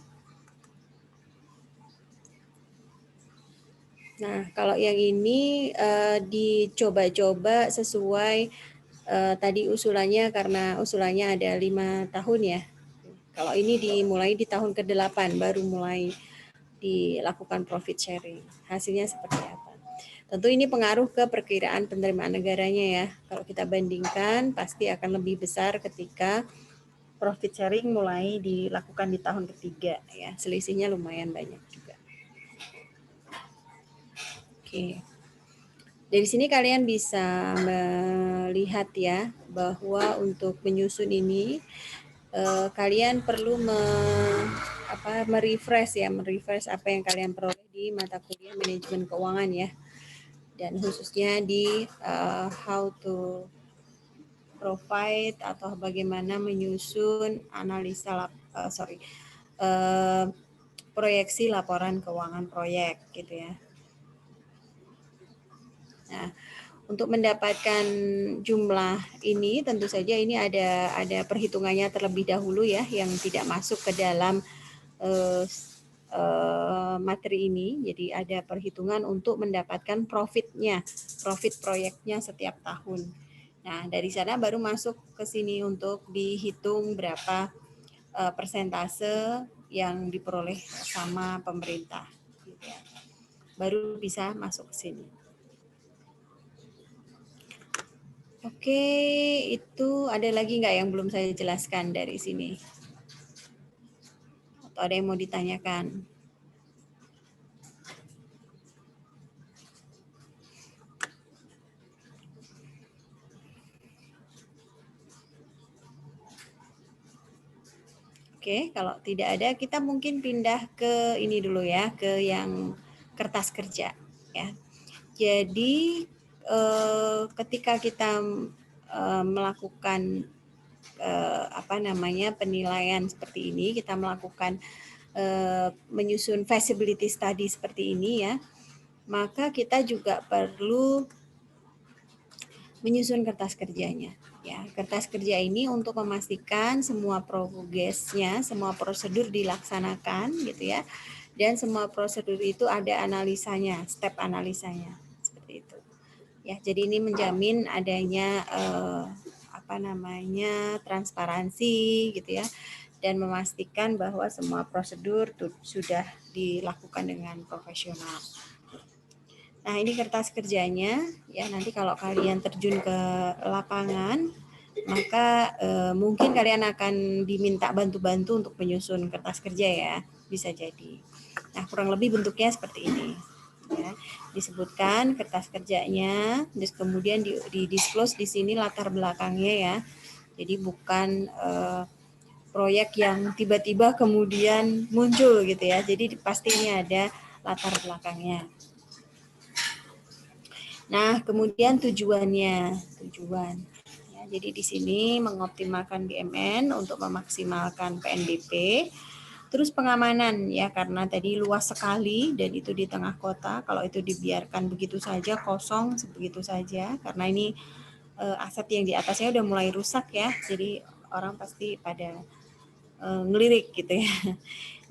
Nah, kalau yang ini dicoba-coba sesuai tadi usulannya, karena usulannya ada 5 tahun ya. Kalau ini dimulai di tahun ke-8 baru mulai dilakukan profit sharing. Hasilnya seperti apa? Tentu ini pengaruh ke perkiraan penerimaan negaranya ya. Kalau kita bandingkan pasti akan lebih besar ketika profit sharing mulai dilakukan di tahun ketiga ya. Selisihnya lumayan banyak juga. Oke. Dari sini kalian bisa melihat ya bahwa untuk menyusun ini kalian perlu merefresh apa yang kalian peroleh di mata kuliah manajemen keuangan ya, dan khususnya di how to provide atau bagaimana menyusun analisa proyeksi laporan keuangan proyek gitu ya. Nah, untuk mendapatkan jumlah ini tentu saja ini ada perhitungannya terlebih dahulu ya, yang tidak masuk ke dalam materi ini. Jadi ada perhitungan untuk mendapatkan profit proyeknya setiap tahun. Nah, dari sana baru masuk ke sini untuk dihitung berapa persentase yang diperoleh sama pemerintah. Gitu ya. Baru bisa masuk ke sini. Oke, itu ada lagi nggak yang belum saya jelaskan dari sini? Atau ada yang mau ditanyakan? Oke, kalau tidak ada kita mungkin pindah ke ini dulu ya, ke yang kertas kerja ya. Jadi ketika kita melakukan penilaian seperti ini, kita melakukan menyusun feasibility study seperti ini ya, maka kita juga perlu menyusun kertas kerjanya. Ya, kertas kerja ini untuk memastikan semua progresnya, semua prosedur dilaksanakan gitu ya, dan semua prosedur itu ada analisanya, step analisanya seperti itu. Ya, jadi ini menjamin adanya transparansi gitu ya, dan memastikan bahwa semua prosedur sudah dilakukan dengan profesional. Nah, ini kertas kerjanya ya. Nanti kalau kalian terjun ke lapangan, maka mungkin kalian akan diminta bantu-bantu untuk menyusun kertas kerja ya, bisa jadi. Nah, kurang lebih bentuknya seperti ini. Ya, disebutkan kertas kerjanya, terus kemudian di disclose di sini latar belakangnya ya. Jadi bukan proyek yang tiba-tiba kemudian muncul gitu ya. Jadi pasti ini ada latar belakangnya. Nah, kemudian tujuan. Ya, jadi di sini mengoptimalkan BMN untuk memaksimalkan PNBP. Terus pengamanan ya, karena tadi luas sekali dan itu di tengah kota. Kalau itu dibiarkan begitu saja kosong begitu saja, karena ini aset yang di atasnya udah mulai rusak ya. Jadi orang pasti pada ngelirik gitu ya.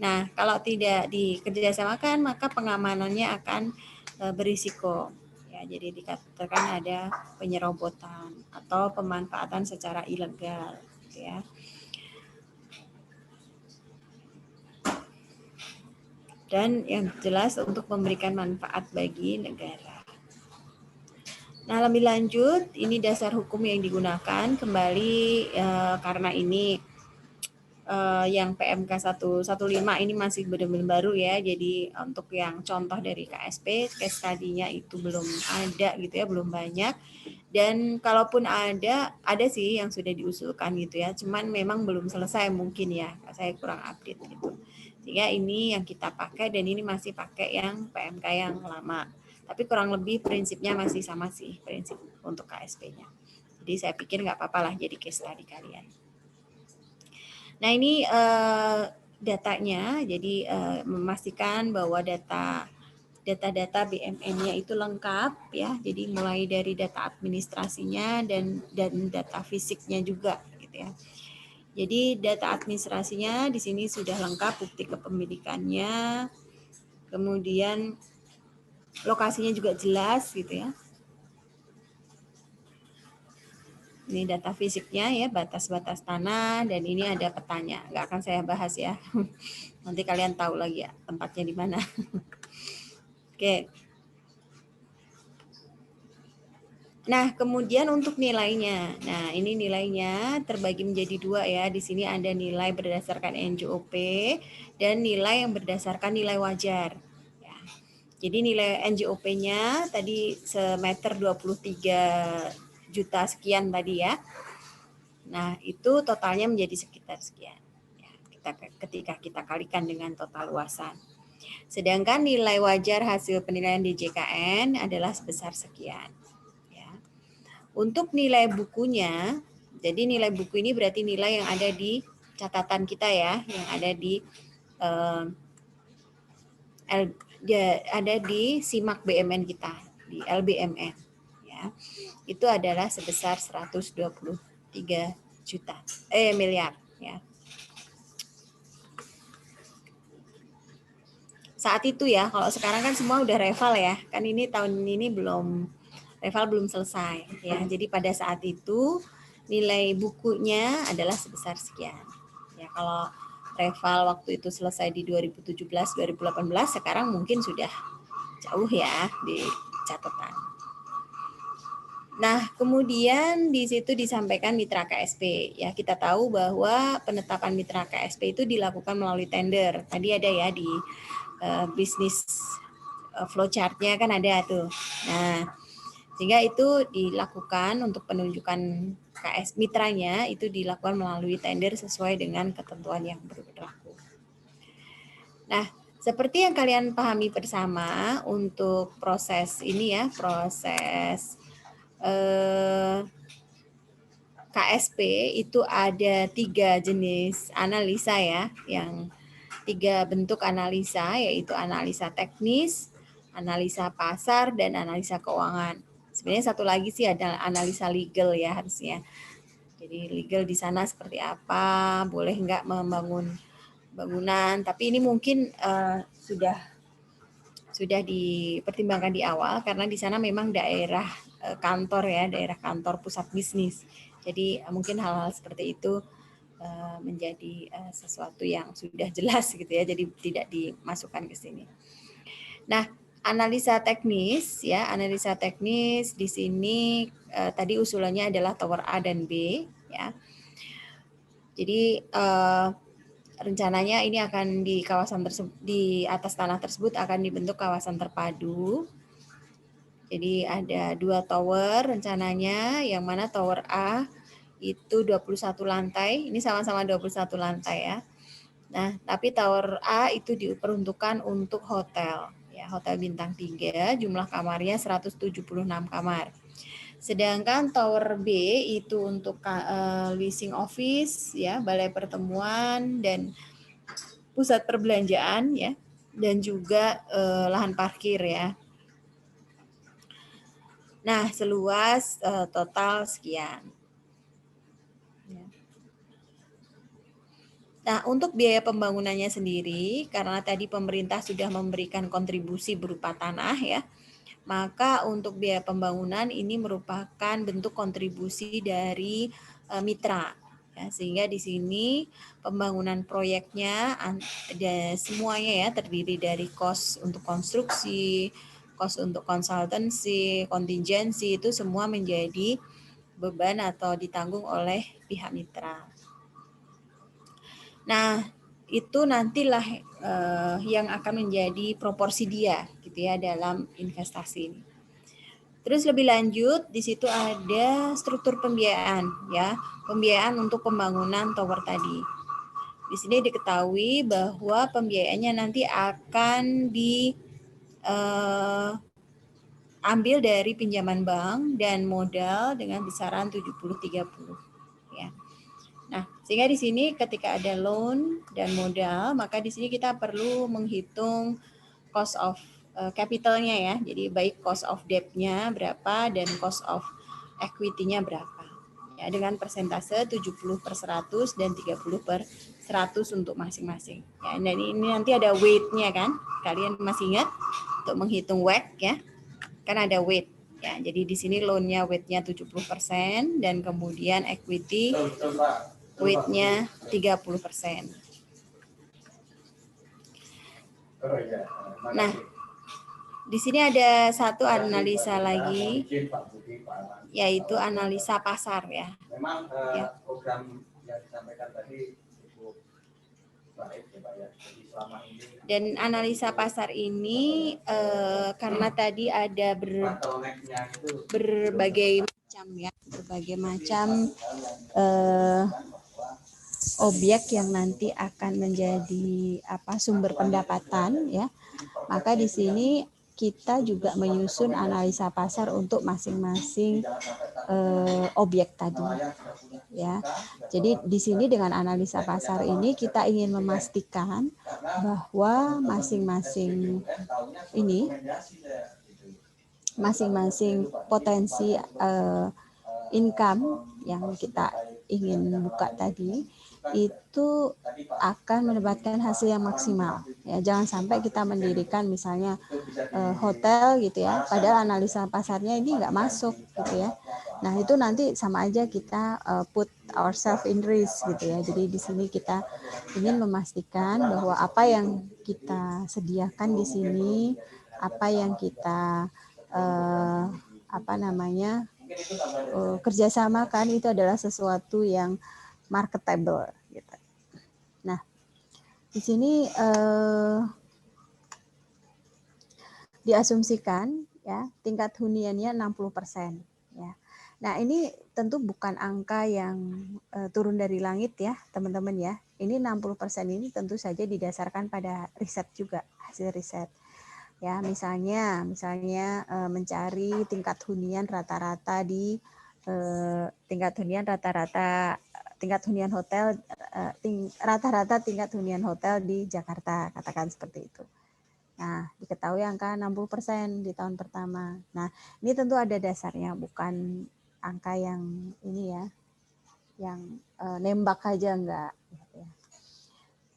Nah, kalau tidak dikerjasamakan maka pengamanannya akan berisiko. Ya, jadi dikatakan ada penyerobotan atau pemanfaatan secara ilegal, gitu ya. Dan yang jelas untuk memberikan manfaat bagi negara. Nah, lebih lanjut, ini dasar hukum yang digunakan kembali karena ini yang PMK 115 ini masih benar-benar baru ya. Jadi untuk yang contoh dari KSP, case study-nya itu belum ada gitu ya, belum banyak. Dan kalaupun ada sih yang sudah diusulkan gitu ya. Cuman memang belum selesai mungkin ya. Saya kurang update gitu. Sehingga ini yang kita pakai dan ini masih pakai yang PMK yang lama. Tapi kurang lebih prinsipnya masih sama sih, prinsip untuk KSP-nya. Jadi saya pikir nggak apa-apa lah jadi case study kalian. Nah, ini datanya, jadi memastikan bahwa data data-data BMN-nya itu lengkap ya. Jadi mulai dari data administrasinya dan data fisiknya juga gitu ya. Jadi data administrasinya di sini sudah lengkap, bukti kepemilikannya, kemudian lokasinya juga jelas gitu ya. Ini data fisiknya ya, batas-batas tanah, dan ini ada petanya. Nggak akan saya bahas ya. Nanti kalian tahu lagi ya tempatnya di mana. Oke. Nah, kemudian untuk nilainya. Nah, ini nilainya terbagi menjadi dua ya. Di sini ada nilai berdasarkan NJOP dan nilai yang berdasarkan nilai wajar. Ya. Jadi nilai NJOP-nya tadi semeter 23 juta sekian tadi ya. Nah, itu totalnya menjadi sekitar sekian. Ya, ketika kita kalikan dengan total luasan. Sedangkan nilai wajar hasil penilaian DJKN adalah sebesar sekian. Ya. Untuk nilai bukunya, jadi nilai buku ini berarti nilai yang ada di catatan kita ya, yang ada di ada di SIMAK BMN kita, di LBMN. Ya. Itu adalah sebesar 123 miliar ya. Saat itu ya, kalau sekarang kan semua udah reval ya. Kan ini tahun ini reval belum selesai ya. Jadi pada saat itu nilai bukunya adalah sebesar sekian. Ya, kalau reval waktu itu selesai di 2017 2018, sekarang mungkin sudah jauh ya di catatan. Nah, kemudian di situ disampaikan mitra KSP. Ya, kita tahu bahwa penetapan mitra KSP itu dilakukan melalui tender. Tadi ada ya di bisnis flowchart-nya kan ada tuh. Nah, sehingga itu dilakukan untuk penunjukan KS mitranya itu dilakukan melalui tender sesuai dengan ketentuan yang berlaku. Nah, seperti yang kalian pahami bersama untuk proses ini ya, proses KSP itu ada 3 jenis analisa ya, yang 3 bentuk analisa, yaitu analisa teknis, analisa pasar, dan analisa keuangan. Sebenarnya satu lagi sih ada analisa legal ya harusnya. Jadi legal di sana seperti apa, boleh nggak membangun bangunan, tapi ini mungkin sudah dipertimbangkan di awal karena di sana memang daerah kantor ya, daerah kantor pusat bisnis. Jadi mungkin hal-hal seperti itu menjadi sesuatu yang sudah jelas gitu ya, jadi tidak dimasukkan ke sini. Nah, analisa teknis ya, analisa teknis di sini tadi usulannya adalah tower A dan B ya. Jadi rencananya ini akan di kawasan tersebut, di atas tanah tersebut akan dibentuk kawasan terpadu. Jadi ada 2 tower rencananya, yang mana tower A itu 21 lantai, ini sama-sama 21 lantai ya. Nah, tapi tower A itu diperuntukkan untuk hotel, ya, hotel bintang 3, jumlah kamarnya 176 kamar. Sedangkan tower B itu untuk leasing office, ya, balai pertemuan dan pusat perbelanjaan, ya, dan juga lahan parkir, ya. Nah, seluas total sekian. Nah, untuk biaya pembangunannya sendiri, karena tadi pemerintah sudah memberikan kontribusi berupa tanah ya, maka untuk biaya pembangunan ini merupakan bentuk kontribusi dari mitra. Ya, sehingga di sini pembangunan proyeknya ada semuanya ya, terdiri dari kos untuk konstruksi, kos untuk konsultansi, kontingensi, itu semua menjadi beban atau ditanggung oleh pihak mitra. Nah, itu nantilah yang akan menjadi proporsi dia gitu ya dalam investasi ini. Terus lebih lanjut di situ ada struktur pembiayaan ya, pembiayaan untuk pembangunan tower tadi. Di sini diketahui bahwa pembiayaannya nanti akan diambil dari pinjaman bank dan modal dengan besaran 70-30 ya. Nah, sehingga di sini ketika ada loan dan modal, maka di sini kita perlu menghitung cost of capitalnya ya. Jadi baik cost of debt-nya berapa dan cost of equity-nya berapa. Ya, dengan persentase 70/100 dan 30/100 untuk masing-masing. Ya, dan ini nanti ada weight-nya kan. Kalian masih ingat untuk menghitung WACC ya. Kan ada weight. Ya, jadi di sini loan-nya weight-nya 70% dan kemudian equity weight-nya 30%. Nah, di sini ada satu analisa lagi, yaitu analisa pasar ya. Memang Ya. program yang disampaikan tadi cukup baik ya Pak ya. Jadi selama ini Dan analisa pasar ini karena tadi ada bottleneck-nya itu berbagai macam ya, berbagai macam objek yang nanti akan menjadi sumber pendapatan ya. Maka di sini kita juga menyusun analisa pasar untuk masing-masing objek tadi ya. Jadi di sini dengan analisa pasar ini kita ingin memastikan bahwa masing-masing potensi income yang kita ingin buka tadi itu akan mendapatkan hasil yang maksimal ya. Jangan sampai kita mendirikan misalnya hotel gitu ya, padahal analisa pasarnya ini nggak masuk gitu ya. Nah itu nanti sama aja kita put ourselves in risk gitu ya. Jadi di sini kita ingin memastikan bahwa apa yang kita sediakan di sini, apa yang kita kerjasamakan itu adalah sesuatu yang marketable gitu. Nah, di sini diasumsikan ya tingkat huniannya 60% ya. Nah, ini tentu bukan angka yang turun dari langit ya, teman-teman ya. Ini 60% ini tentu saja didasarkan pada riset juga, hasil riset. Ya, misalnya mencari tingkat hunian rata-rata di tingkat hunian hotel rata-rata tingkat hunian hotel di Jakarta, katakan seperti itu. Nah, diketahui angka 60% di tahun pertama. Nah, ini tentu ada dasarnya, bukan angka yang ini ya, yang nembak aja enggak.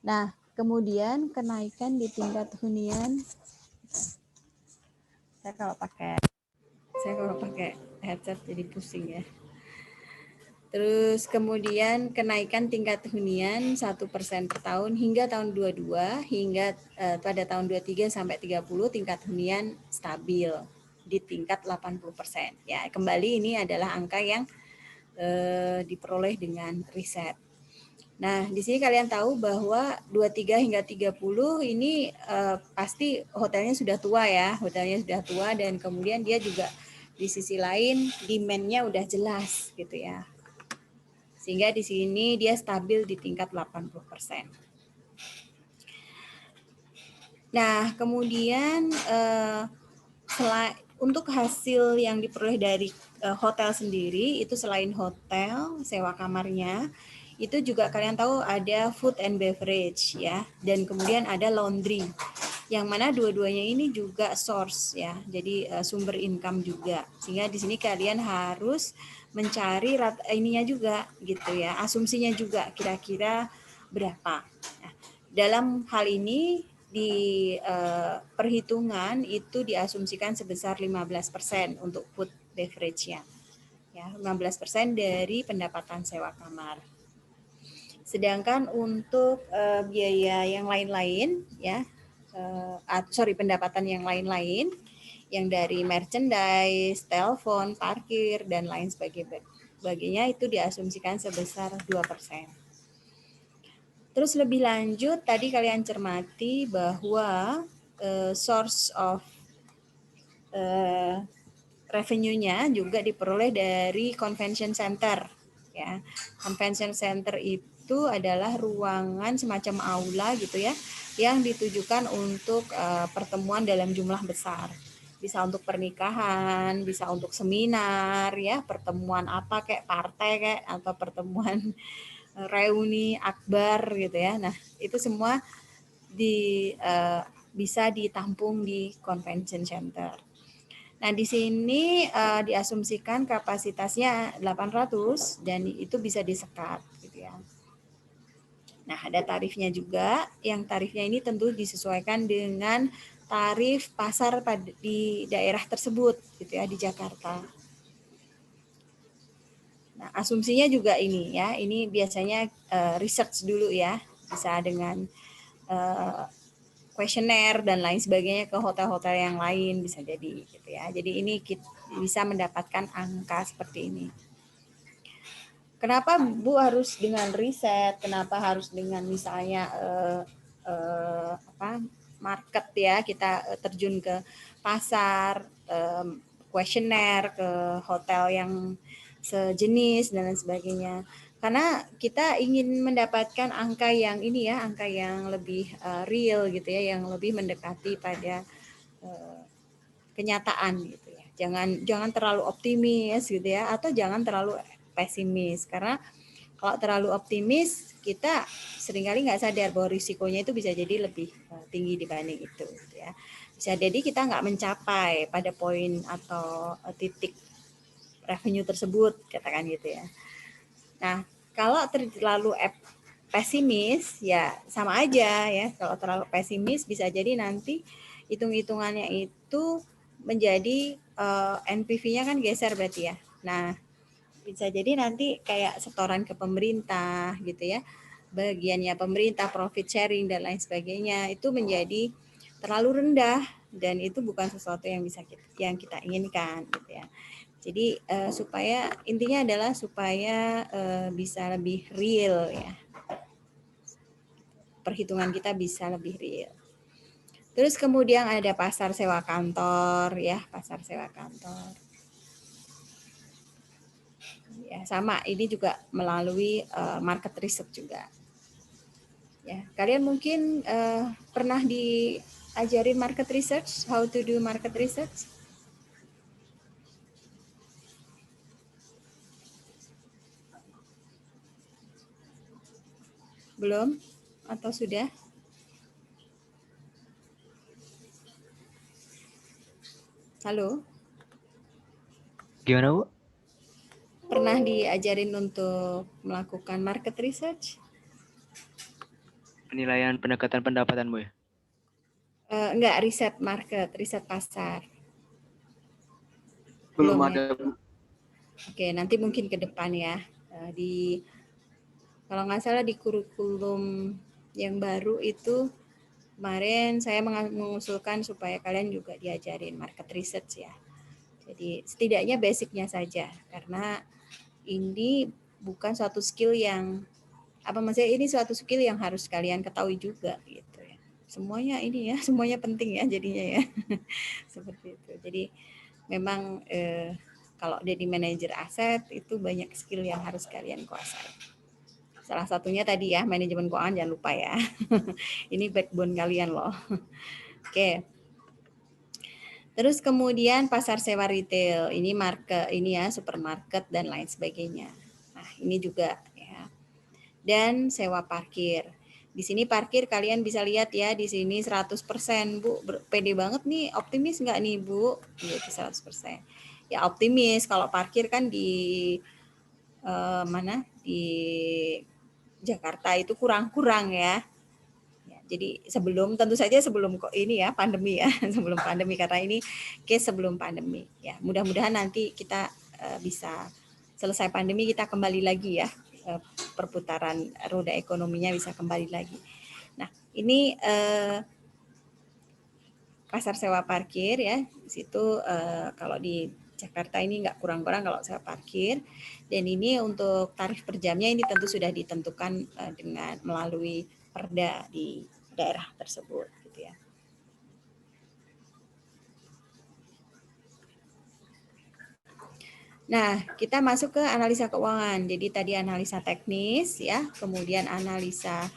Nah, kemudian kenaikan di tingkat hunian. Saya kalau pakai headset jadi pusing ya. Terus kemudian kenaikan tingkat hunian 1% per tahun hingga tahun 22 hingga pada tahun 23 sampai 30 tingkat hunian stabil di tingkat 80%. Ya, kembali ini adalah angka yang diperoleh dengan riset. Nah, di sini kalian tahu bahwa 23 hingga 30 ini pasti hotelnya sudah tua ya, dan kemudian dia juga di sisi lain demand-nya udah jelas gitu ya. Sehingga di sini dia stabil di tingkat 80%. Nah, kemudian untuk hasil yang diperoleh dari hotel sendiri, itu selain hotel, sewa kamarnya, itu juga kalian tahu ada food and beverage ya, dan kemudian ada laundry. Yang mana dua-duanya ini juga source ya, jadi sumber income juga. Sehingga di sini kalian harus mencari ininya juga gitu ya, asumsinya juga kira-kira berapa. Nah, dalam hal ini di perhitungan itu diasumsikan sebesar 15% untuk food beverage-nya. Ya, 15% dari pendapatan sewa kamar. Sedangkan untuk biaya yang lain-lain ya, pendapatan yang lain-lain yang dari merchandise, telepon, parkir, dan lain sebagainya itu diasumsikan sebesar 2%. Terus lebih lanjut, tadi kalian cermati bahwa source of revenue-nya juga diperoleh dari convention center. Ya, convention center itu adalah ruangan semacam aula gitu ya, yang ditujukan untuk pertemuan dalam jumlah besar. Bisa untuk pernikahan, bisa untuk seminar, ya pertemuan apa kayak partai kayak atau pertemuan reuni akbar gitu ya. Nah itu semua bisa ditampung di convention center. Nah, di sini diasumsikan kapasitasnya 800 dan itu bisa disekat gitu ya. Nah, ada tarifnya juga. Yang tarifnya ini tentu disesuaikan dengan tarif pasar di daerah tersebut gitu ya, di Jakarta. Nah, asumsinya juga ini ya. Ini biasanya research dulu ya. Bisa dengan kuesioner dan lain sebagainya ke hotel-hotel yang lain bisa jadi gitu ya. Jadi ini kita bisa mendapatkan angka seperti ini. Kenapa Bu harus dengan riset? Kenapa harus dengan misalnya market ya, kita terjun ke pasar, kuesioner, ke hotel yang sejenis dan lain sebagainya. Karena kita ingin mendapatkan angka yang ini ya, angka yang lebih real gitu ya, yang lebih mendekati pada kenyataan gitu ya. Jangan terlalu optimis gitu ya, atau jangan terlalu pesimis, karena kalau terlalu optimis kita seringkali nggak sadar bahwa risikonya itu bisa jadi lebih tinggi dibanding itu gitu ya. Bisa jadi kita nggak mencapai pada poin atau titik revenue tersebut, katakan gitu ya. Nah, kalau terlalu pesimis ya sama aja ya. Kalau terlalu pesimis bisa jadi nanti hitung-hitungannya itu menjadi NPV-nya kan geser berarti ya. Nah, bisa jadi nanti kayak setoran ke pemerintah gitu ya. Bagiannya pemerintah, profit sharing dan lain sebagainya itu menjadi terlalu rendah dan itu bukan sesuatu yang kita inginkan gitu ya. Jadi supaya intinya adalah supaya bisa lebih real ya. Perhitungan kita bisa lebih real. Terus kemudian ada pasar sewa kantor ya, pasar sewa kantor. Ya, sama ini juga melalui market research juga. Ya, kalian mungkin pernah diajarin market research, how to do market research? Belum? Atau sudah? Halo? Gimana Bu? Pernah diajarin untuk melakukan market research? Penilaian pendekatan pendapatan Bu ya? Enggak, riset market, riset pasar. Belum Ya? ada Bu. Oke, nanti mungkin ke depan ya. Kalau nggak salah di kurikulum yang baru itu kemarin saya mengusulkan supaya kalian juga diajarin market research ya. Jadi setidaknya basicnya saja, karena ini bukan suatu skill yang maksudnya ini suatu skill yang harus kalian ketahui juga gitu ya. Semuanya ini ya, semuanya penting ya jadinya ya. Seperti itu. Jadi memang kalau jadi manajer aset itu banyak skill yang harus kalian kuasai. Salah satunya tadi ya, manajemen keuangan, jangan lupa ya. Ini backbone kalian loh. Oke. Terus kemudian pasar sewa retail, ini market, ini ya supermarket dan lain sebagainya. Nah, ini juga ya. Dan sewa parkir. Di sini parkir kalian bisa lihat ya, di sini 100%, Bu. Pede banget nih, optimis nggak nih, Bu? Gitu 100%. Ya optimis, kalau parkir kan di mana? Di Jakarta itu kurang-kurang ya. Jadi tentu saja sebelum kok ini ya pandemi ya, sebelum pandemi, karena ini case sebelum pandemi ya. Mudah-mudahan nanti kita bisa selesai pandemi kita kembali lagi ya, perputaran roda ekonominya bisa kembali lagi. Nah, ini pasar sewa parkir ya. Di situ kalau di Jakarta ini nggak kurang-kurang kalau sewa parkir. Dan ini untuk tarif per jamnya ini tentu sudah ditentukan dengan melalui perda di daerah tersebut gitu ya. Nah, kita masuk ke analisa keuangan. Jadi tadi analisa teknis ya, kemudian analisa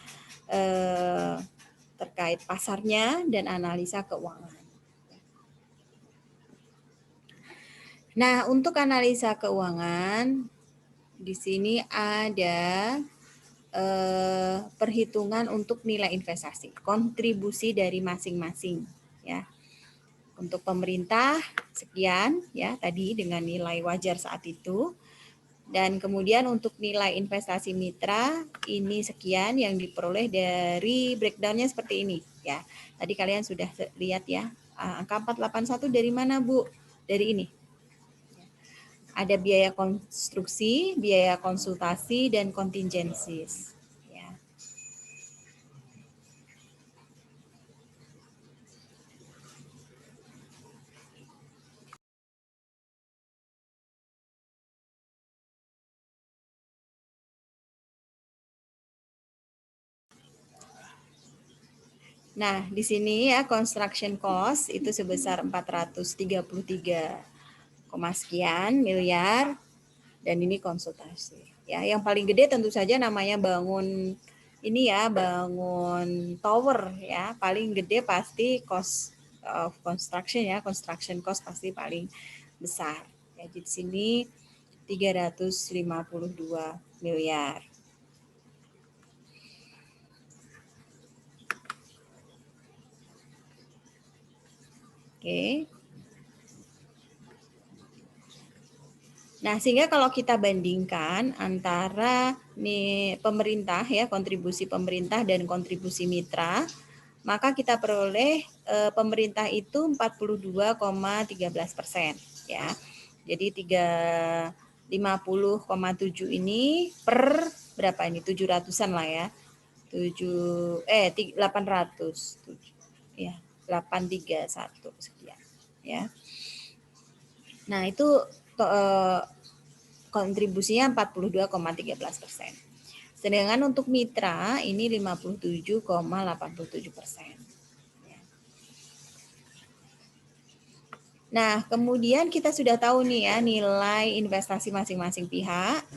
terkait pasarnya dan analisa keuangan. Nah, untuk analisa keuangan di sini ada perhitungan untuk nilai investasi, kontribusi dari masing-masing ya. Untuk pemerintah sekian ya tadi dengan nilai wajar saat itu. Dan kemudian untuk nilai investasi mitra ini sekian yang diperoleh dari breakdown-nya seperti ini ya. Tadi kalian sudah lihat ya. Angka 481 dari mana, Bu? Dari ini. Ada biaya konstruksi, biaya konsultasi, dan contingencies. Ya. Nah, di sini ya construction cost itu sebesar 433, sekian miliar. Dan ini konsultasi. Ya, yang paling gede tentu saja namanya bangun ini ya, bangun tower ya. Paling gede pasti cost of construction ya, construction cost pasti paling besar. Ya, di sini 352 miliar. Oke. Nah, sehingga kalau kita bandingkan antara nih pemerintah ya, kontribusi pemerintah dan kontribusi mitra, maka kita peroleh pemerintah itu 42,13% ya. Jadi 50,7 ini per berapa ini? 700-an lah ya. 800 ya. 831 sekian ya. Nah, itu kontribusinya 42,13%. Sedangkan untuk mitra ini 57,87%. Nah, kemudian kita sudah tahu nih ya nilai investasi masing-masing pihak.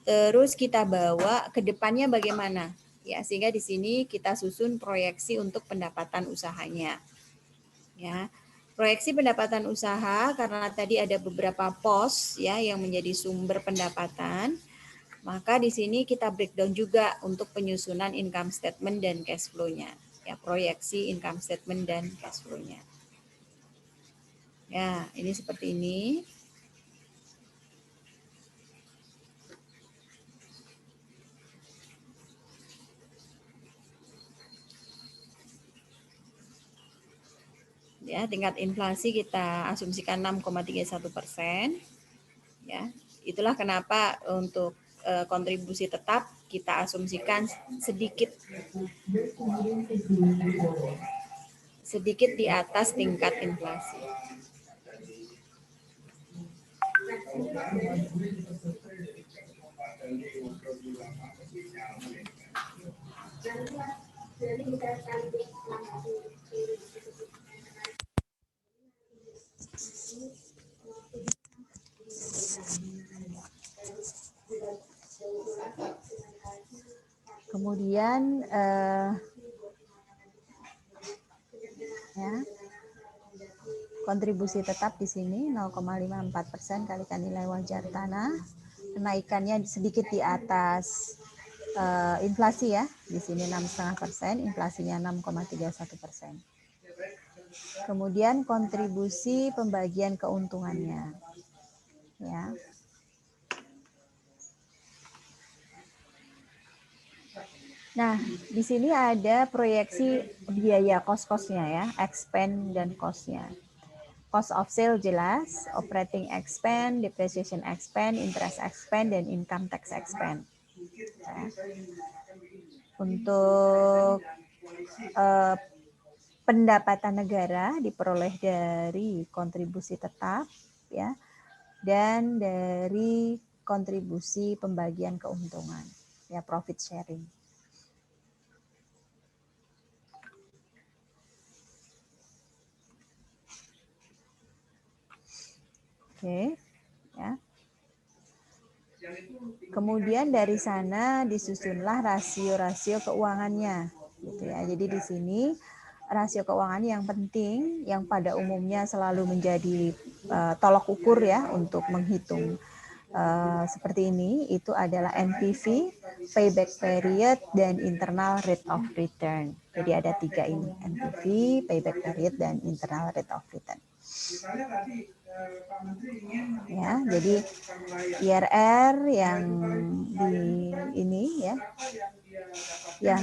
Terus kita bawa ke depannya bagaimana? Ya, sehingga di sini kita susun proyeksi untuk pendapatan usahanya. Ya. Proyeksi pendapatan usaha karena tadi ada beberapa pos ya yang menjadi sumber pendapatan, maka di sini kita breakdown juga untuk penyusunan income statement dan cash flow-nya. Ya, proyeksi income statement dan cash flow-nya. Ya, ini seperti ini. Ya, tingkat inflasi kita asumsikan 6,31%. Ya, itulah kenapa untuk kontribusi tetap kita asumsikan sedikit di atas tingkat inflasi. Kemudian ya, kontribusi tetap di sini 0,54% kalikan nilai wajar tanah, kenaikannya sedikit di atas inflasi ya, di sini 6,5%, inflasinya 6,31%. Kemudian kontribusi pembagian keuntungannya, ya. Nah, di sini ada proyeksi biaya kos-kosnya ya, expense dan cost-nya. Cost of sale jelas, operating expense, depreciation expense, interest expense, dan income tax expense. Ya. Untuk pendapatan negara diperoleh dari kontribusi tetap, ya, dan dari kontribusi pembagian keuntungan, ya, profit sharing. Oke, ya. Kemudian dari sana disusunlah rasio-rasio keuangannya, gitu ya. Jadi di sini rasio keuangan yang penting, yang pada umumnya selalu menjadi tolok ukur ya untuk menghitung seperti ini, itu adalah NPV, payback period, dan internal rate of return. Jadi ada 3 ini, NPV, payback period, dan internal rate of return. Ya, jadi IRR yang di ini ya, yang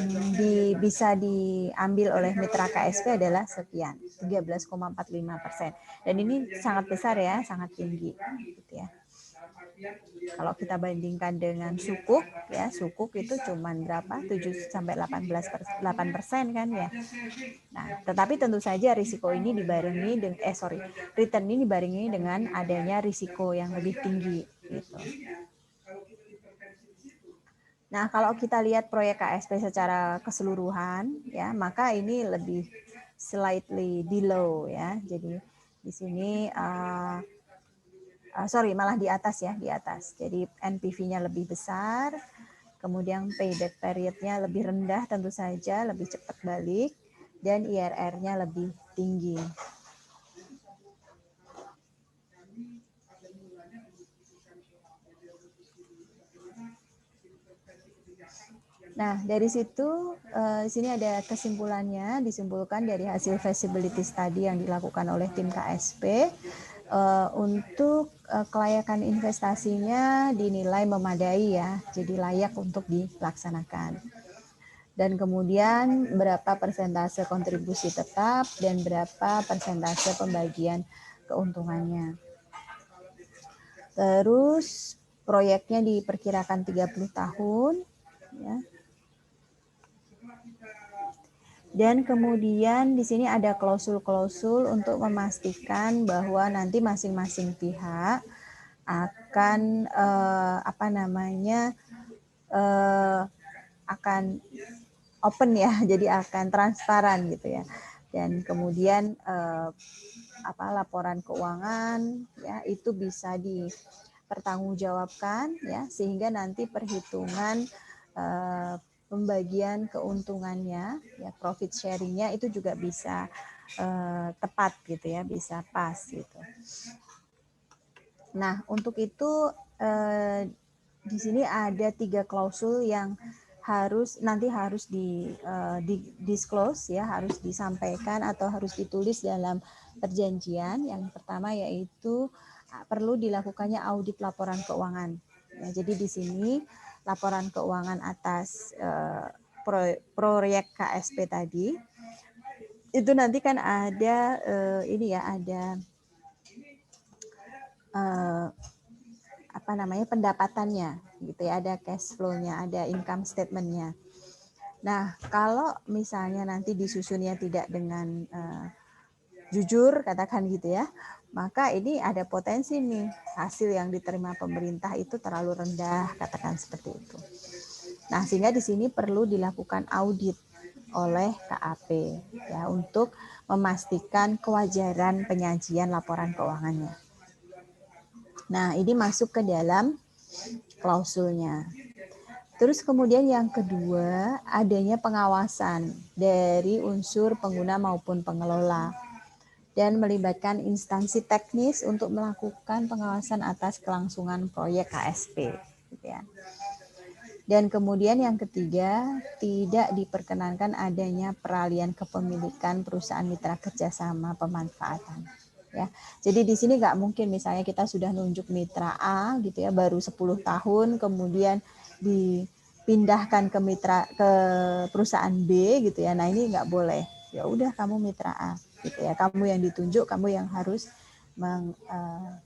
bisa diambil oleh mitra KSP adalah sekian, 13,45%. Dan ini sangat besar ya, sangat tinggi gitu ya. Kalau kita bandingkan dengan sukuk ya, sukuk itu cuma berapa? 7 sampai 8% kan ya. Nah, tetapi tentu saja risiko ini dibarengi dengan return ini dibarengi dengan adanya risiko yang lebih tinggi gitu. Nah, kalau kita lihat proyek KSP secara keseluruhan ya, maka ini lebih slightly below ya. Jadi di sini malah di atas ya, di atas. Jadi NPV-nya lebih besar, kemudian payback period-nya lebih rendah tentu saja, lebih cepat balik, dan IRR-nya lebih tinggi. Nah, dari situ sini ada kesimpulannya, disimpulkan dari hasil feasibility study yang dilakukan oleh tim KSP untuk kelayakan investasinya dinilai memadai ya, jadi layak untuk dilaksanakan. Dan kemudian berapa persentase kontribusi tetap dan berapa persentase pembagian keuntungannya. Terus proyeknya diperkirakan 30 tahun ya. Dan kemudian di sini ada klausul-klausul untuk memastikan bahwa nanti masing-masing pihak akan akan open ya, jadi akan transparan gitu ya. Dan kemudian laporan keuangan ya itu bisa dipertanggungjawabkan ya, sehingga nanti perhitungan pembagian keuntungannya ya, profit sharing-nya itu juga bisa tepat gitu ya, bisa pas gitu. Nah, untuk itu di sini ada 3 klausul yang harus di disclose ya, harus disampaikan atau harus ditulis dalam perjanjian. Yang pertama yaitu perlu dilakukannya audit laporan keuangan. Ya, jadi di sini laporan keuangan atas proyek KSP tadi itu nanti kan ada pendapatannya gitu ya, ada cash flow-nya, ada income statement-nya. Nah, kalau misalnya nanti disusunnya tidak dengan jujur, katakan gitu ya, maka ini ada potensi nih hasil yang diterima pemerintah itu terlalu rendah, katakan seperti itu. Nah, sehingga di sini perlu dilakukan audit oleh KAP ya, untuk memastikan kewajaran penyajian laporan keuangannya. Nah, ini masuk ke dalam klausulnya. Terus kemudian yang kedua, adanya pengawasan dari unsur pengguna maupun pengelola dan melibatkan instansi teknis untuk melakukan pengawasan atas kelangsungan proyek KSP gitu ya. Dan kemudian yang ketiga, tidak diperkenankan adanya peralihan kepemilikan perusahaan mitra kerjasama pemanfaatan. Ya, jadi di sini nggak mungkin misalnya kita sudah nunjuk mitra A gitu ya, baru 10 tahun kemudian dipindahkan ke perusahaan B gitu ya. Nah, ini nggak boleh. Ya udah, kamu mitra A gitu ya, kamu yang ditunjuk, kamu yang harus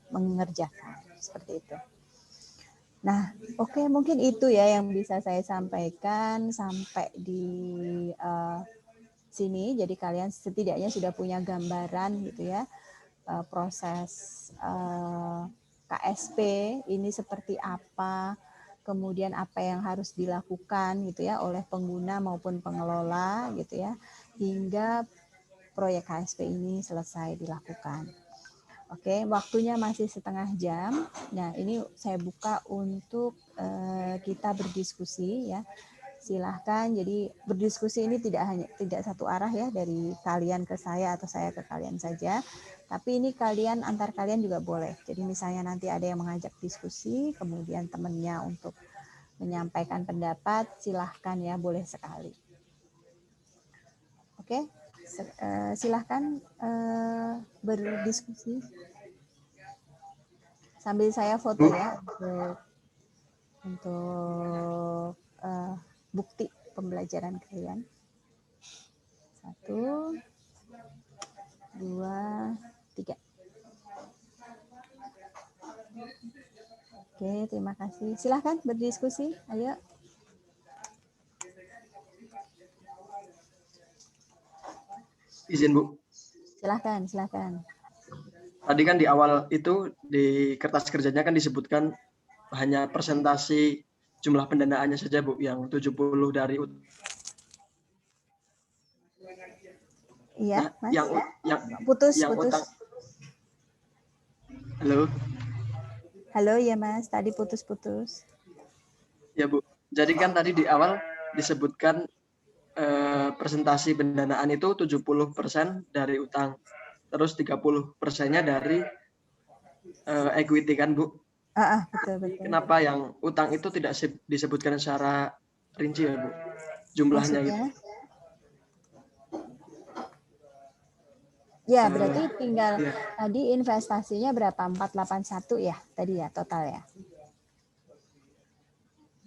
mengerjakan seperti itu. Nah, oke, mungkin itu ya yang bisa saya sampaikan sampai di sini. Jadi kalian setidaknya sudah punya gambaran gitu ya, proses KSP ini seperti apa, kemudian apa yang harus dilakukan gitu ya oleh pengguna maupun pengelola gitu ya, hingga proyek KSP ini selesai dilakukan. Oke, waktunya masih setengah jam. Nah, ini saya buka untuk kita berdiskusi ya. silahkan. Jadi berdiskusi ini tidak satu arah ya, dari kalian ke saya atau saya ke kalian saja. Tapi ini kalian antar kalian juga boleh. Jadi misalnya nanti ada yang mengajak diskusi, kemudian temannya untuk menyampaikan pendapat, silahkan ya, boleh sekali. Oke, silahkan berdiskusi. Sambil saya foto ya untuk bukti pembelajaran kalian. 1, 2, 3. Oke, terima kasih. Silahkan berdiskusi. Ayo. Izin Bu. Silahkan. Tadi kan di awal itu di kertas kerjanya kan disebutkan hanya presentasi jumlah pendanaannya saja Bu, yang 70 dari Iya, Mas. yang Putus. utang. Halo ya Mas, tadi putus. Ya Bu, jadi kan tadi di awal disebutkan presentasi pendanaan itu 70% dari utang, terus 30%-nya dari equity kan Bu? Betul. Kenapa yang utang itu tidak disebutkan secara rinci ya Bu? Jumlahnya Maksudnya? gitu. Ya, berarti tinggal tadi investasinya berapa? 481 ya tadi ya total ya?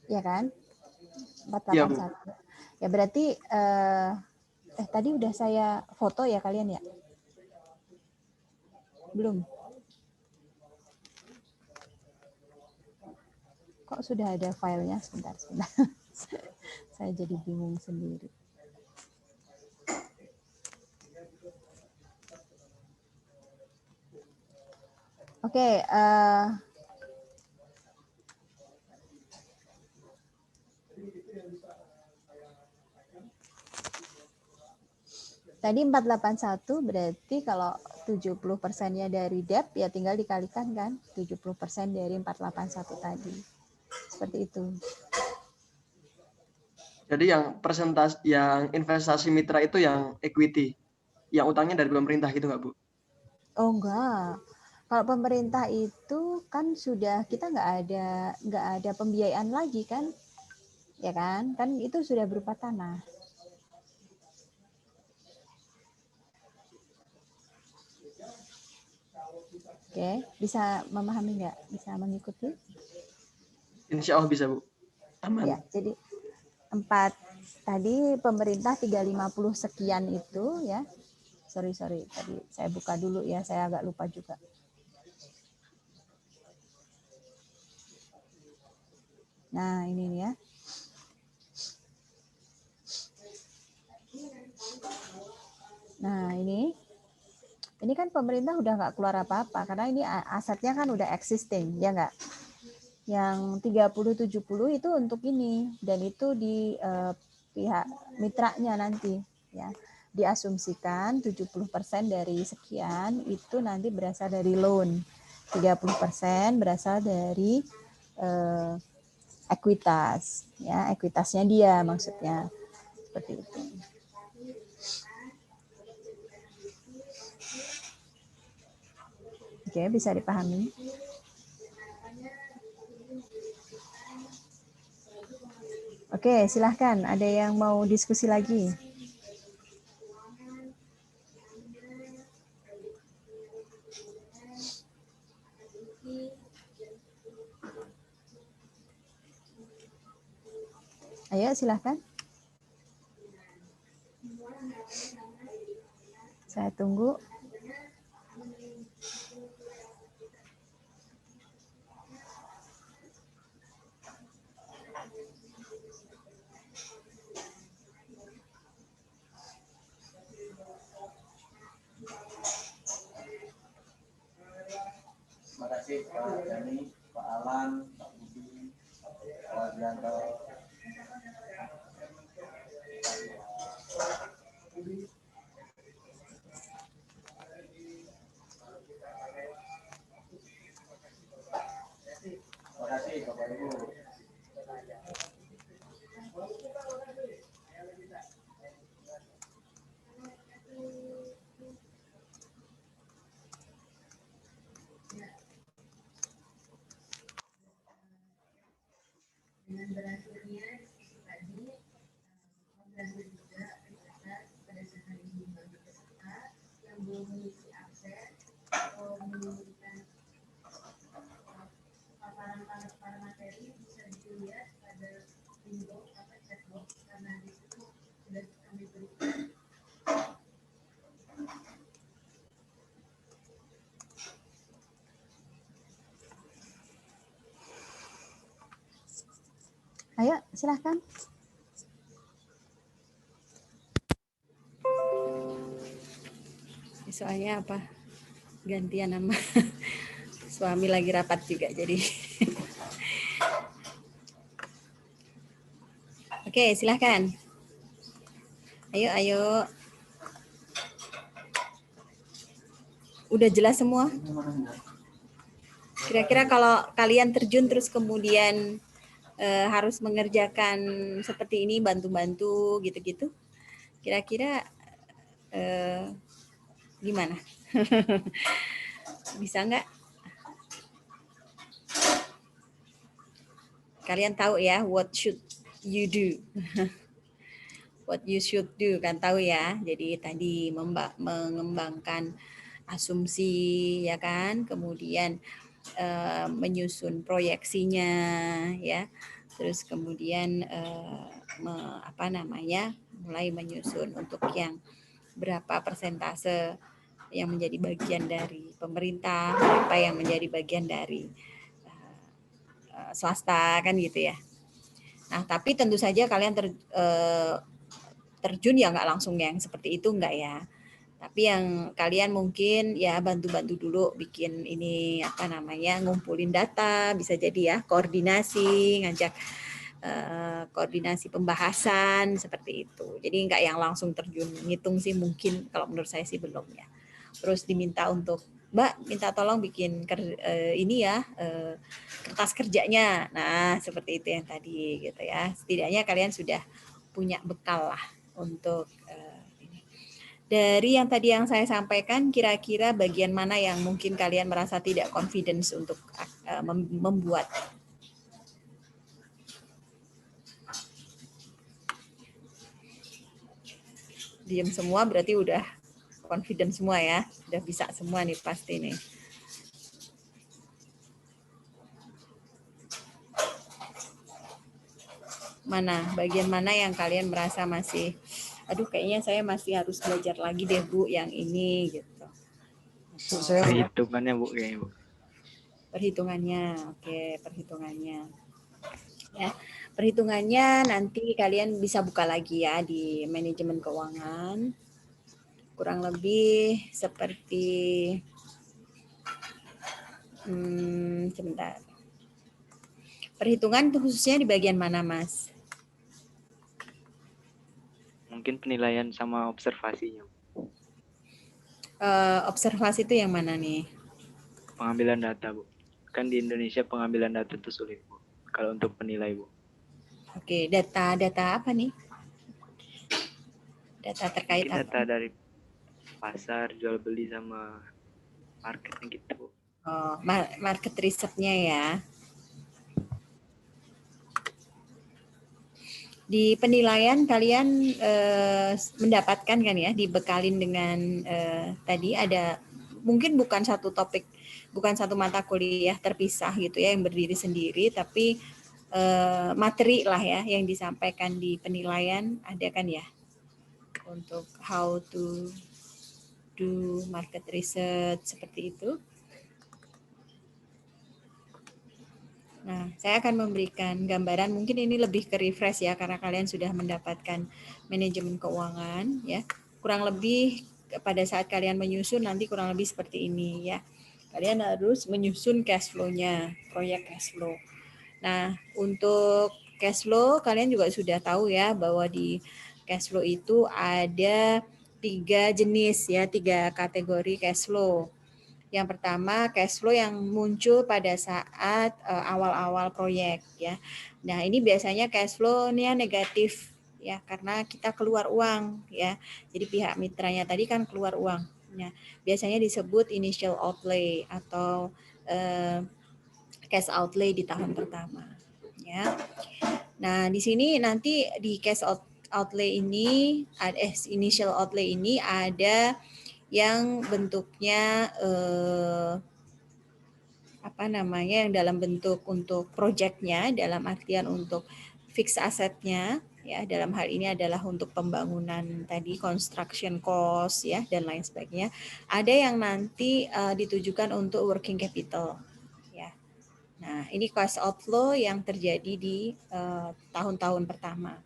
Ya kan? 481. Ya berarti tadi udah saya foto ya kalian ya? Belum? Kok sudah ada filenya? Sebentar. Saya jadi bingung sendiri. Oke, tadi 481 berarti kalau 70%-nya dari debt ya tinggal dikalikan kan 70% dari 481 tadi. Seperti itu. Jadi yang persentase yang investasi mitra itu yang equity, yang utangnya dari pemerintah gitu nggak Bu? Oh enggak. Kalau pemerintah itu kan sudah kita nggak ada pembiayaan lagi kan, ya kan? Kan itu sudah berupa tanah. Oke, bisa memahami nggak? Bisa mengikuti? Insya Allah bisa Bu. Aman. Ya, jadi 4 tadi pemerintah 350 sekian itu ya. Sorry tadi saya buka dulu ya, saya agak lupa juga. Nah, ini nih ya. Nah, ini kan pemerintah udah nggak keluar apa-apa karena ini asetnya kan udah existing, ya nggak? Yang 30-70 itu untuk ini dan itu di pihak mitranya nanti ya. Diasumsikan 70% dari sekian itu nanti berasal dari loan. 30% berasal dari ekuitas ya, ekuitasnya dia maksudnya seperti itu. Oke, bisa dipahami. Oke, silahkan. Ada yang mau diskusi lagi? Ayo, silahkan. Saya tunggu. Terima kasih Pak Jani, Pak Alan, Pak Budi, Pak Adrianto. Terima kasih Bapak Ibu. Ayo, silahkan. Soalnya apa? Gantian nama. Suami lagi rapat juga jadi. Oke, silahkan. Ayo. Udah jelas semua? Kira-kira kalau kalian terjun terus kemudian harus mengerjakan seperti ini, bantu-bantu gitu-gitu, kira-kira gimana? Bisa nggak? Kalian tahu ya, what should you do? What you should do, kan tahu ya. Jadi tadi mengembangkan asumsi, ya kan, kemudian menyusun proyeksinya, ya, terus kemudian mulai menyusun untuk yang berapa persentase yang menjadi bagian dari pemerintah, berapa yang menjadi bagian dari swasta, kan gitu ya. Nah, tapi tentu saja kalian terjun ya nggak langsung yang seperti itu, nggak ya. Tapi yang kalian mungkin ya bantu-bantu dulu bikin ini ngumpulin data, bisa jadi ya, koordinasi, ngajak koordinasi pembahasan seperti itu. Jadi nggak yang langsung terjun ngitung sih, mungkin kalau menurut saya sih belum ya. Terus diminta untuk Mbak minta tolong bikin ini ya, kertas kerjanya. Nah, seperti itu yang tadi gitu ya. Setidaknya kalian sudah punya bekal lah untuk dari yang tadi yang saya sampaikan, kira-kira bagian mana yang mungkin kalian merasa tidak confidence untuk membuat? Diam semua berarti udah confident semua ya, udah bisa semua nih pasti nih. Mana, bagian mana yang kalian merasa masih, aduh kayaknya saya masih harus belajar lagi deh Bu yang ini gitu. Perhitungannya Bu, kayaknya Bu. Perhitungannya, oke, perhitungannya. Ya, perhitungannya nanti kalian bisa buka lagi ya di manajemen keuangan. Kurang lebih seperti sebentar. Perhitungan itu khususnya di bagian mana, Mas? Mungkin penilaian sama observasinya. Observasi itu yang mana nih? Pengambilan data, Bu. Kan di Indonesia pengambilan data itu sulit, Bu. Kalau untuk penilai, Bu. Oke, data apa nih? Data terkait mungkin apa? Data dari pasar, jual beli sama marketnya gitu, Bu. Oh, market risetnya ya. Di penilaian kalian mendapatkan kan ya, dibekalin dengan tadi ada mungkin bukan satu topik, bukan satu mata kuliah terpisah gitu ya yang berdiri sendiri, tapi materi lah ya yang disampaikan di penilaian ada kan ya, untuk how to do market research seperti itu. Nah, saya akan memberikan gambaran, mungkin ini lebih ke refresh ya, karena kalian sudah mendapatkan manajemen keuangan ya. Kurang lebih pada saat kalian menyusun nanti kurang lebih seperti ini ya. Kalian harus menyusun cash flow-nya, proyek cash flow. Nah, untuk cash flow kalian juga sudah tahu ya, bahwa di cash flow itu ada 3 jenis ya, 3 kategori cash flow. Yang pertama cash flow yang muncul pada saat awal-awal proyek ya. Nah, ini biasanya cash flow-nya negatif ya, karena kita keluar uang ya. Jadi pihak mitranya tadi kan keluar uang. Nah, biasanya disebut initial outlay atau cash outlay di tahun pertama ya. Nah, di sini nanti di cash outlay ini, initial outlay ini ada yang bentuknya yang dalam bentuk untuk projectnya, dalam artian untuk fix asetnya, ya, dalam hal ini adalah untuk pembangunan tadi, construction cost, ya, dan lain sebagainya. Ada yang nanti ditujukan untuk working capital, ya. Nah, ini cost outflow yang terjadi di tahun-tahun pertama.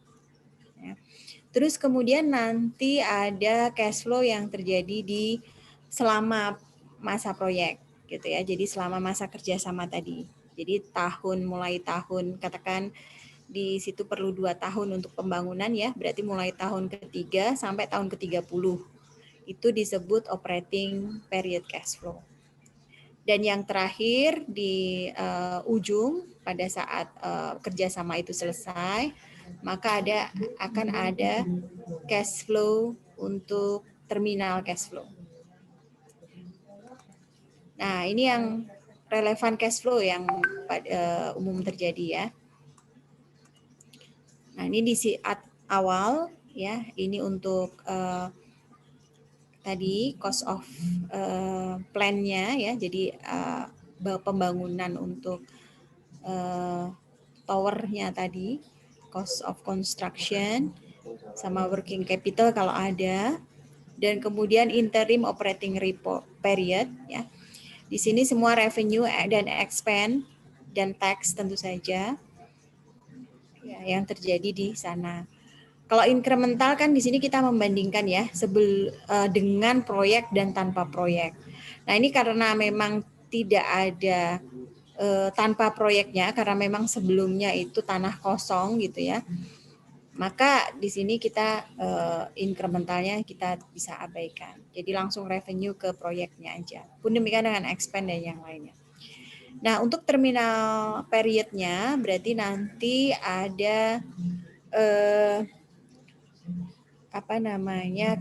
Ya. Terus kemudian nanti ada cash flow yang terjadi di selama masa proyek, gitu ya. Jadi selama masa kerjasama tadi. Jadi mulai tahun, katakan di situ perlu 2 tahun untuk pembangunan, ya. Berarti mulai tahun ketiga sampai tahun ke-30. Itu disebut operating period cash flow. Dan yang terakhir di ujung pada saat kerjasama itu selesai, maka akan ada cash flow untuk terminal cash flow. Nah, ini yang relevan cash flow yang umum terjadi, ya. Nah, ini di awal, ya, ini untuk tadi cost of plan-nya, ya, jadi pembangunan untuk towernya tadi, cost of construction, sama working capital kalau ada, dan kemudian interim operating period, ya. Di sini semua revenue dan expense dan tax tentu saja, ya, yang terjadi di sana. Kalau incremental kan di sini kita membandingkan, ya, dengan proyek dan tanpa proyek. Nah, ini karena memang tidak ada tanpa proyeknya, karena memang sebelumnya itu tanah kosong, gitu ya. Maka di sini kita incrementalnya kita bisa abaikan. Jadi langsung revenue ke proyeknya aja. Pun demikian dengan expense dan yang lainnya. Nah, untuk terminal periodnya berarti nanti ada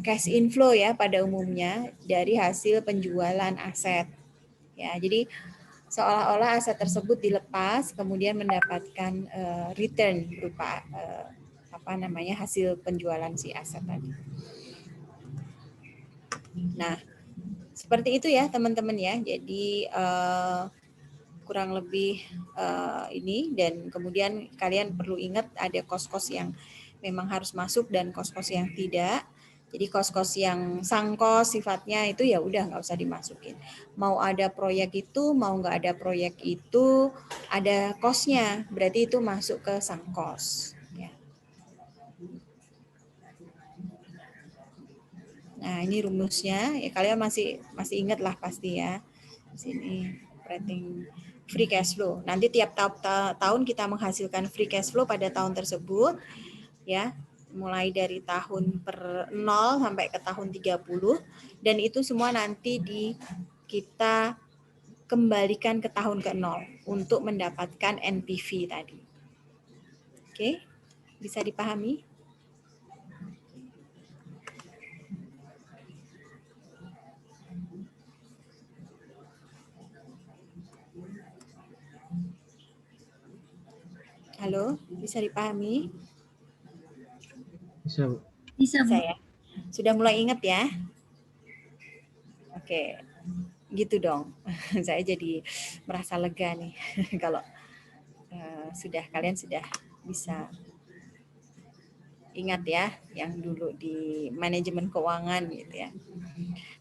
cash inflow, ya, pada umumnya dari hasil penjualan aset, ya. Jadi seolah-olah aset tersebut dilepas kemudian mendapatkan return berupa hasil penjualan si aset tadi. Nah, seperti itu, ya, teman-teman, ya. Jadi kurang lebih ini, dan kemudian kalian perlu ingat ada kos-kos yang memang harus masuk dan kos-kos yang tidak. Jadi kos-kos yang sangkos sifatnya itu ya udah nggak usah dimasukin. Mau ada proyek itu, mau nggak ada proyek itu, ada kosnya, berarti itu masuk ke sangkos. Ya. Nah, ini rumusnya, ya, kalian masih ingat lah pasti, ya. Sini operating free cash flow. Nanti tiap tahun kita menghasilkan free cash flow pada tahun tersebut, ya, mulai dari tahun per 0 sampai ke tahun 30, dan itu semua nanti kita kembalikan ke tahun ke-0 untuk mendapatkan NPV tadi. Oke, bisa dipahami? Halo, bisa dipahami? Bisa, Bu. Bisa, Bu. Ya? Sudah mulai ingat, ya? Oke, gitu dong. Saya jadi merasa lega nih kalau kalian sudah bisa ingat, ya, yang dulu di manajemen keuangan, gitu, ya.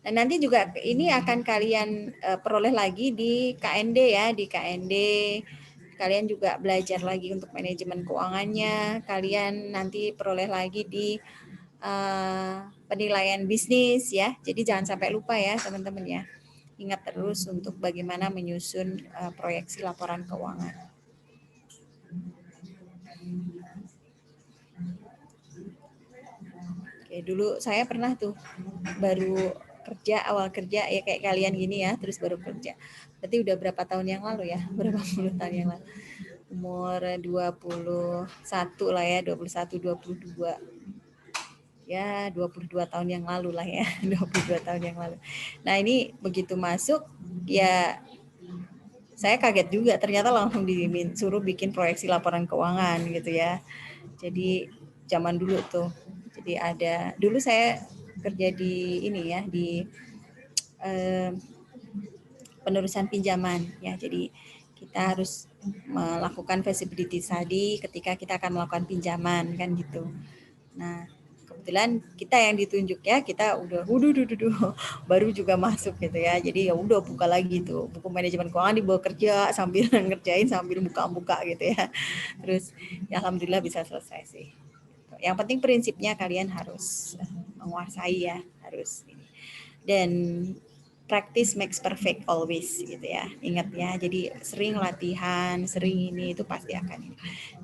Dan nanti juga ini akan kalian peroleh lagi di KND, ya, di KND. Kalian juga belajar lagi untuk manajemen keuangannya. Kalian nanti peroleh lagi di penilaian bisnis, ya. Jadi jangan sampai lupa, ya, teman-teman, ya. Ingat terus untuk bagaimana menyusun proyeksi laporan keuangan. Oke, dulu saya pernah tuh awal kerja ya kayak kalian gini, ya, terus baru kerja. Berarti udah berapa tahun yang lalu, ya? Berapa puluh tahun yang lalu. Umur 21 lah, ya, 21, 22. Ya, 22 tahun yang lalu lah, ya. 22 tahun yang lalu. Nah, ini begitu masuk, ya, saya kaget juga, ternyata langsung disuruh bikin proyeksi laporan keuangan gitu ya. Jadi zaman dulu tuh, jadi dulu saya kerja di ini ya, di penerusan pinjaman ya. Jadi kita harus melakukan feasibility study ketika kita akan melakukan pinjaman kan gitu. Nah, kebetulan kita yang ditunjuk ya, kita udah baru juga masuk gitu ya. Jadi ya udah buka lagi tuh buku manajemen keuangan, dibawa kerja sambil ngerjain sambil buka-buka gitu ya. Terus ya alhamdulillah bisa selesai sih. Yang penting prinsipnya kalian harus menguasai ya, harus ini. Dan practice makes perfect always gitu ya. Ingat ya, jadi sering latihan, sering ini itu pasti akan ini.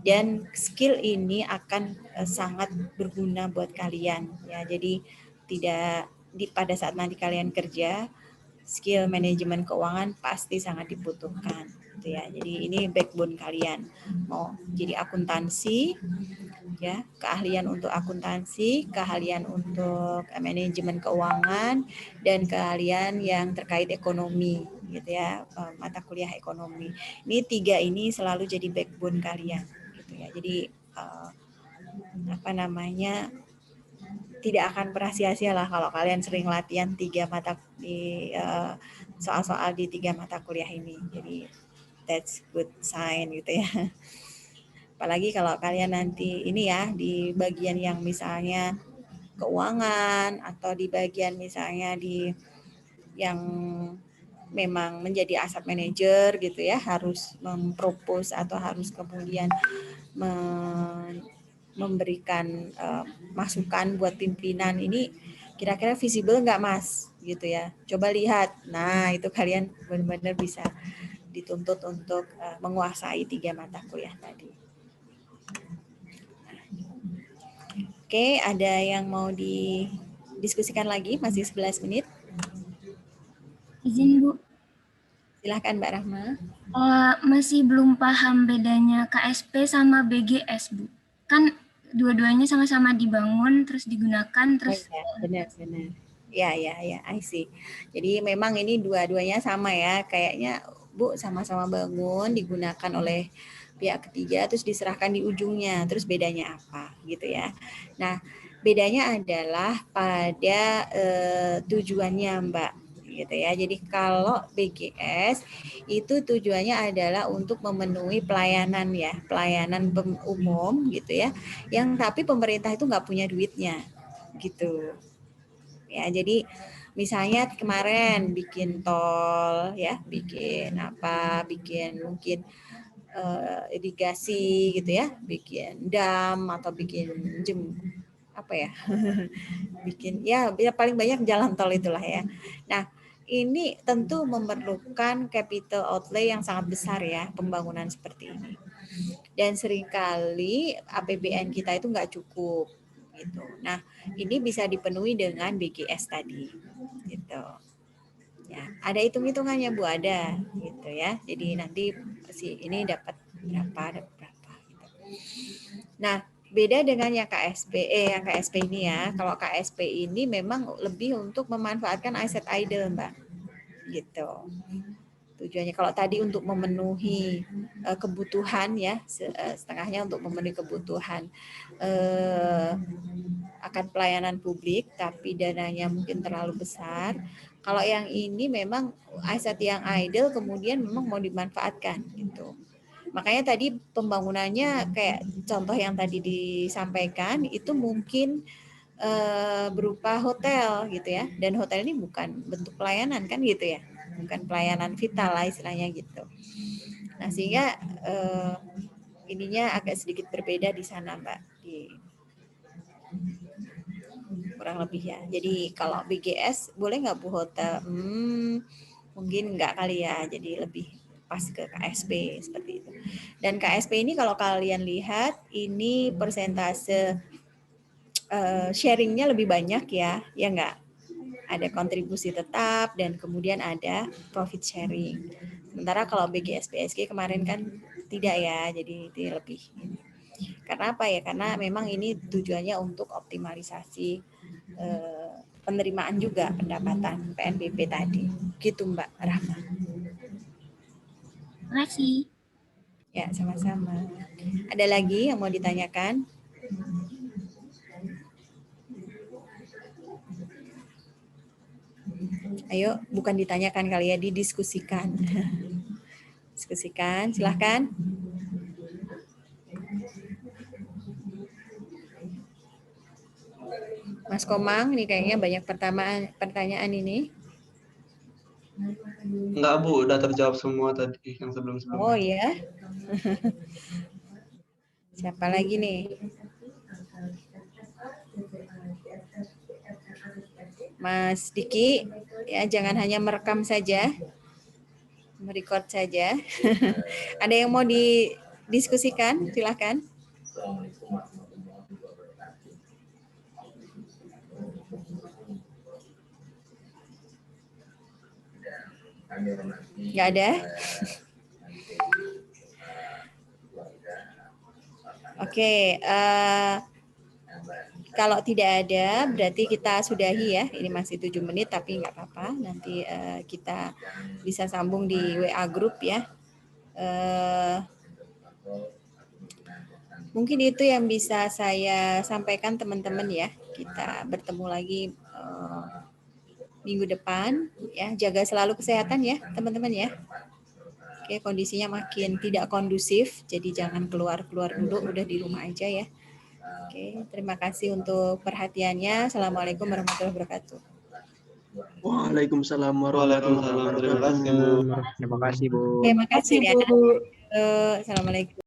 Dan skill ini akan sangat berguna buat kalian ya. Jadi tidak pada saat nanti kalian kerja, skill manajemen keuangan pasti sangat dibutuhkan gitu ya. Jadi ini backbone kalian. Mau jadi akuntansi ya, keahlian untuk akuntansi, keahlian untuk manajemen keuangan, dan keahlian yang terkait ekonomi gitu ya, mata kuliah ekonomi. Ini 3 ini selalu jadi backbone kalian gitu ya. Jadi tidak akan pernah sia-sia lah kalau kalian sering latihan 3 mata di soal-soal di 3 mata kuliah ini. Jadi that's good sign gitu ya. Apalagi kalau kalian nanti ini ya di bagian yang misalnya keuangan atau di bagian misalnya di yang memang menjadi asset manager gitu ya, harus mempropose atau harus kemudian memberikan masukan buat pimpinan, ini kira-kira visible nggak Mas gitu ya. Coba lihat. Nah, itu kalian benar-benar bisa dituntut untuk menguasai 3 mata kuliah tadi. Oke, ada yang mau didiskusikan lagi? Masih 11 menit. Izin Bu. Silahkan Mbak Rahma. Masih belum paham bedanya KSP sama BGS Bu. Kan dua-duanya sama-sama dibangun, terus digunakan, terus... Oh, ya, benar. Ya, I see. Jadi memang ini dua-duanya sama ya, kayaknya Bu sama-sama bangun, digunakan oleh pihak ketiga, terus diserahkan di ujungnya, terus bedanya apa gitu ya. Nah, bedanya adalah pada tujuannya Mbak gitu ya. Jadi kalau BGS itu tujuannya adalah untuk memenuhi pelayanan ya, pelayanan umum gitu ya, yang tapi pemerintah itu nggak punya duitnya gitu ya. Jadi misalnya kemarin bikin tol ya, bikin mungkin irigasi gitu ya, bikin dam atau bikin bikin ya paling banyak jalan tol itulah ya. Nah, ini tentu memerlukan capital outlay yang sangat besar ya, pembangunan seperti ini. Dan seringkali APBN kita itu nggak cukup gitu. Nah, ini bisa dipenuhi dengan BGS tadi gitu. Ya, ada hitung-hitungannya Bu, ada gitu ya. Jadi nanti ini dapat berapa gitu. Nah, beda dengan yang KSP ini ya. Kalau KSP ini memang lebih untuk memanfaatkan aset idle, Mbak. Gitu. Tujuannya kalau tadi untuk memenuhi kebutuhan ya, setengahnya untuk memenuhi kebutuhan akan pelayanan publik, tapi dananya mungkin terlalu besar. Kalau yang ini memang aset yang idle kemudian memang mau dimanfaatkan gitu. Makanya tadi pembangunannya kayak contoh yang tadi disampaikan itu mungkin berupa hotel gitu ya, dan hotel ini bukan bentuk pelayanan kan gitu ya, bukan pelayanan vital lah istilahnya gitu. Nah sehingga ininya agak sedikit berbeda di sana Mbak, kurang lebih ya. Jadi kalau BGS boleh nggak Bu hotel? Mungkin nggak kali ya, jadi lebih pas ke KSP seperti itu. Dan KSP ini kalau kalian lihat ini persentase sharingnya lebih banyak ya nggak? Ada kontribusi tetap dan kemudian ada profit sharing. Sementara kalau BGS PSG kemarin kan tidak ya, jadi lebih ini. Karena apa ya? Karena memang ini tujuannya untuk optimalisasi penerimaan juga pendapatan PNBP tadi. Gitu Mbak Rahma. Terima kasih. Ya, sama-sama. Ada lagi yang mau ditanyakan? Ayo, bukan ditanyakan kali ya, didiskusikan. Diskusikan, silahkan. Mas Komang, ini kayaknya banyak pertanyaan ini. Enggak, Bu, udah terjawab semua tadi yang sebelum-sebelumnya. Oh ya. Siapa lagi nih? Mas Diki, ya jangan hanya merekam saja, merecord saja. Ada yang mau didiskusikan? Silahkan. Nggak ada? Oke, kalau tidak ada, berarti kita sudahi ya. Ini masih 7 menit, tapi nggak apa-apa. Nanti kita bisa sambung di WA Group ya. Mungkin itu yang bisa saya sampaikan teman-teman ya. Kita bertemu lagi minggu depan. Ya, jaga selalu kesehatan ya teman-teman ya. Oke, kondisinya makin tidak kondusif, jadi jangan keluar-keluar dulu, udah di rumah aja ya. Oke, terima kasih untuk perhatiannya. Assalamualaikum warahmatullahi wabarakatuh. Waalaikumsalam warahmatullahi wabarakatuh. Terima kasih, Bu. Terima kasih ya. Bu. Assalamualaikum.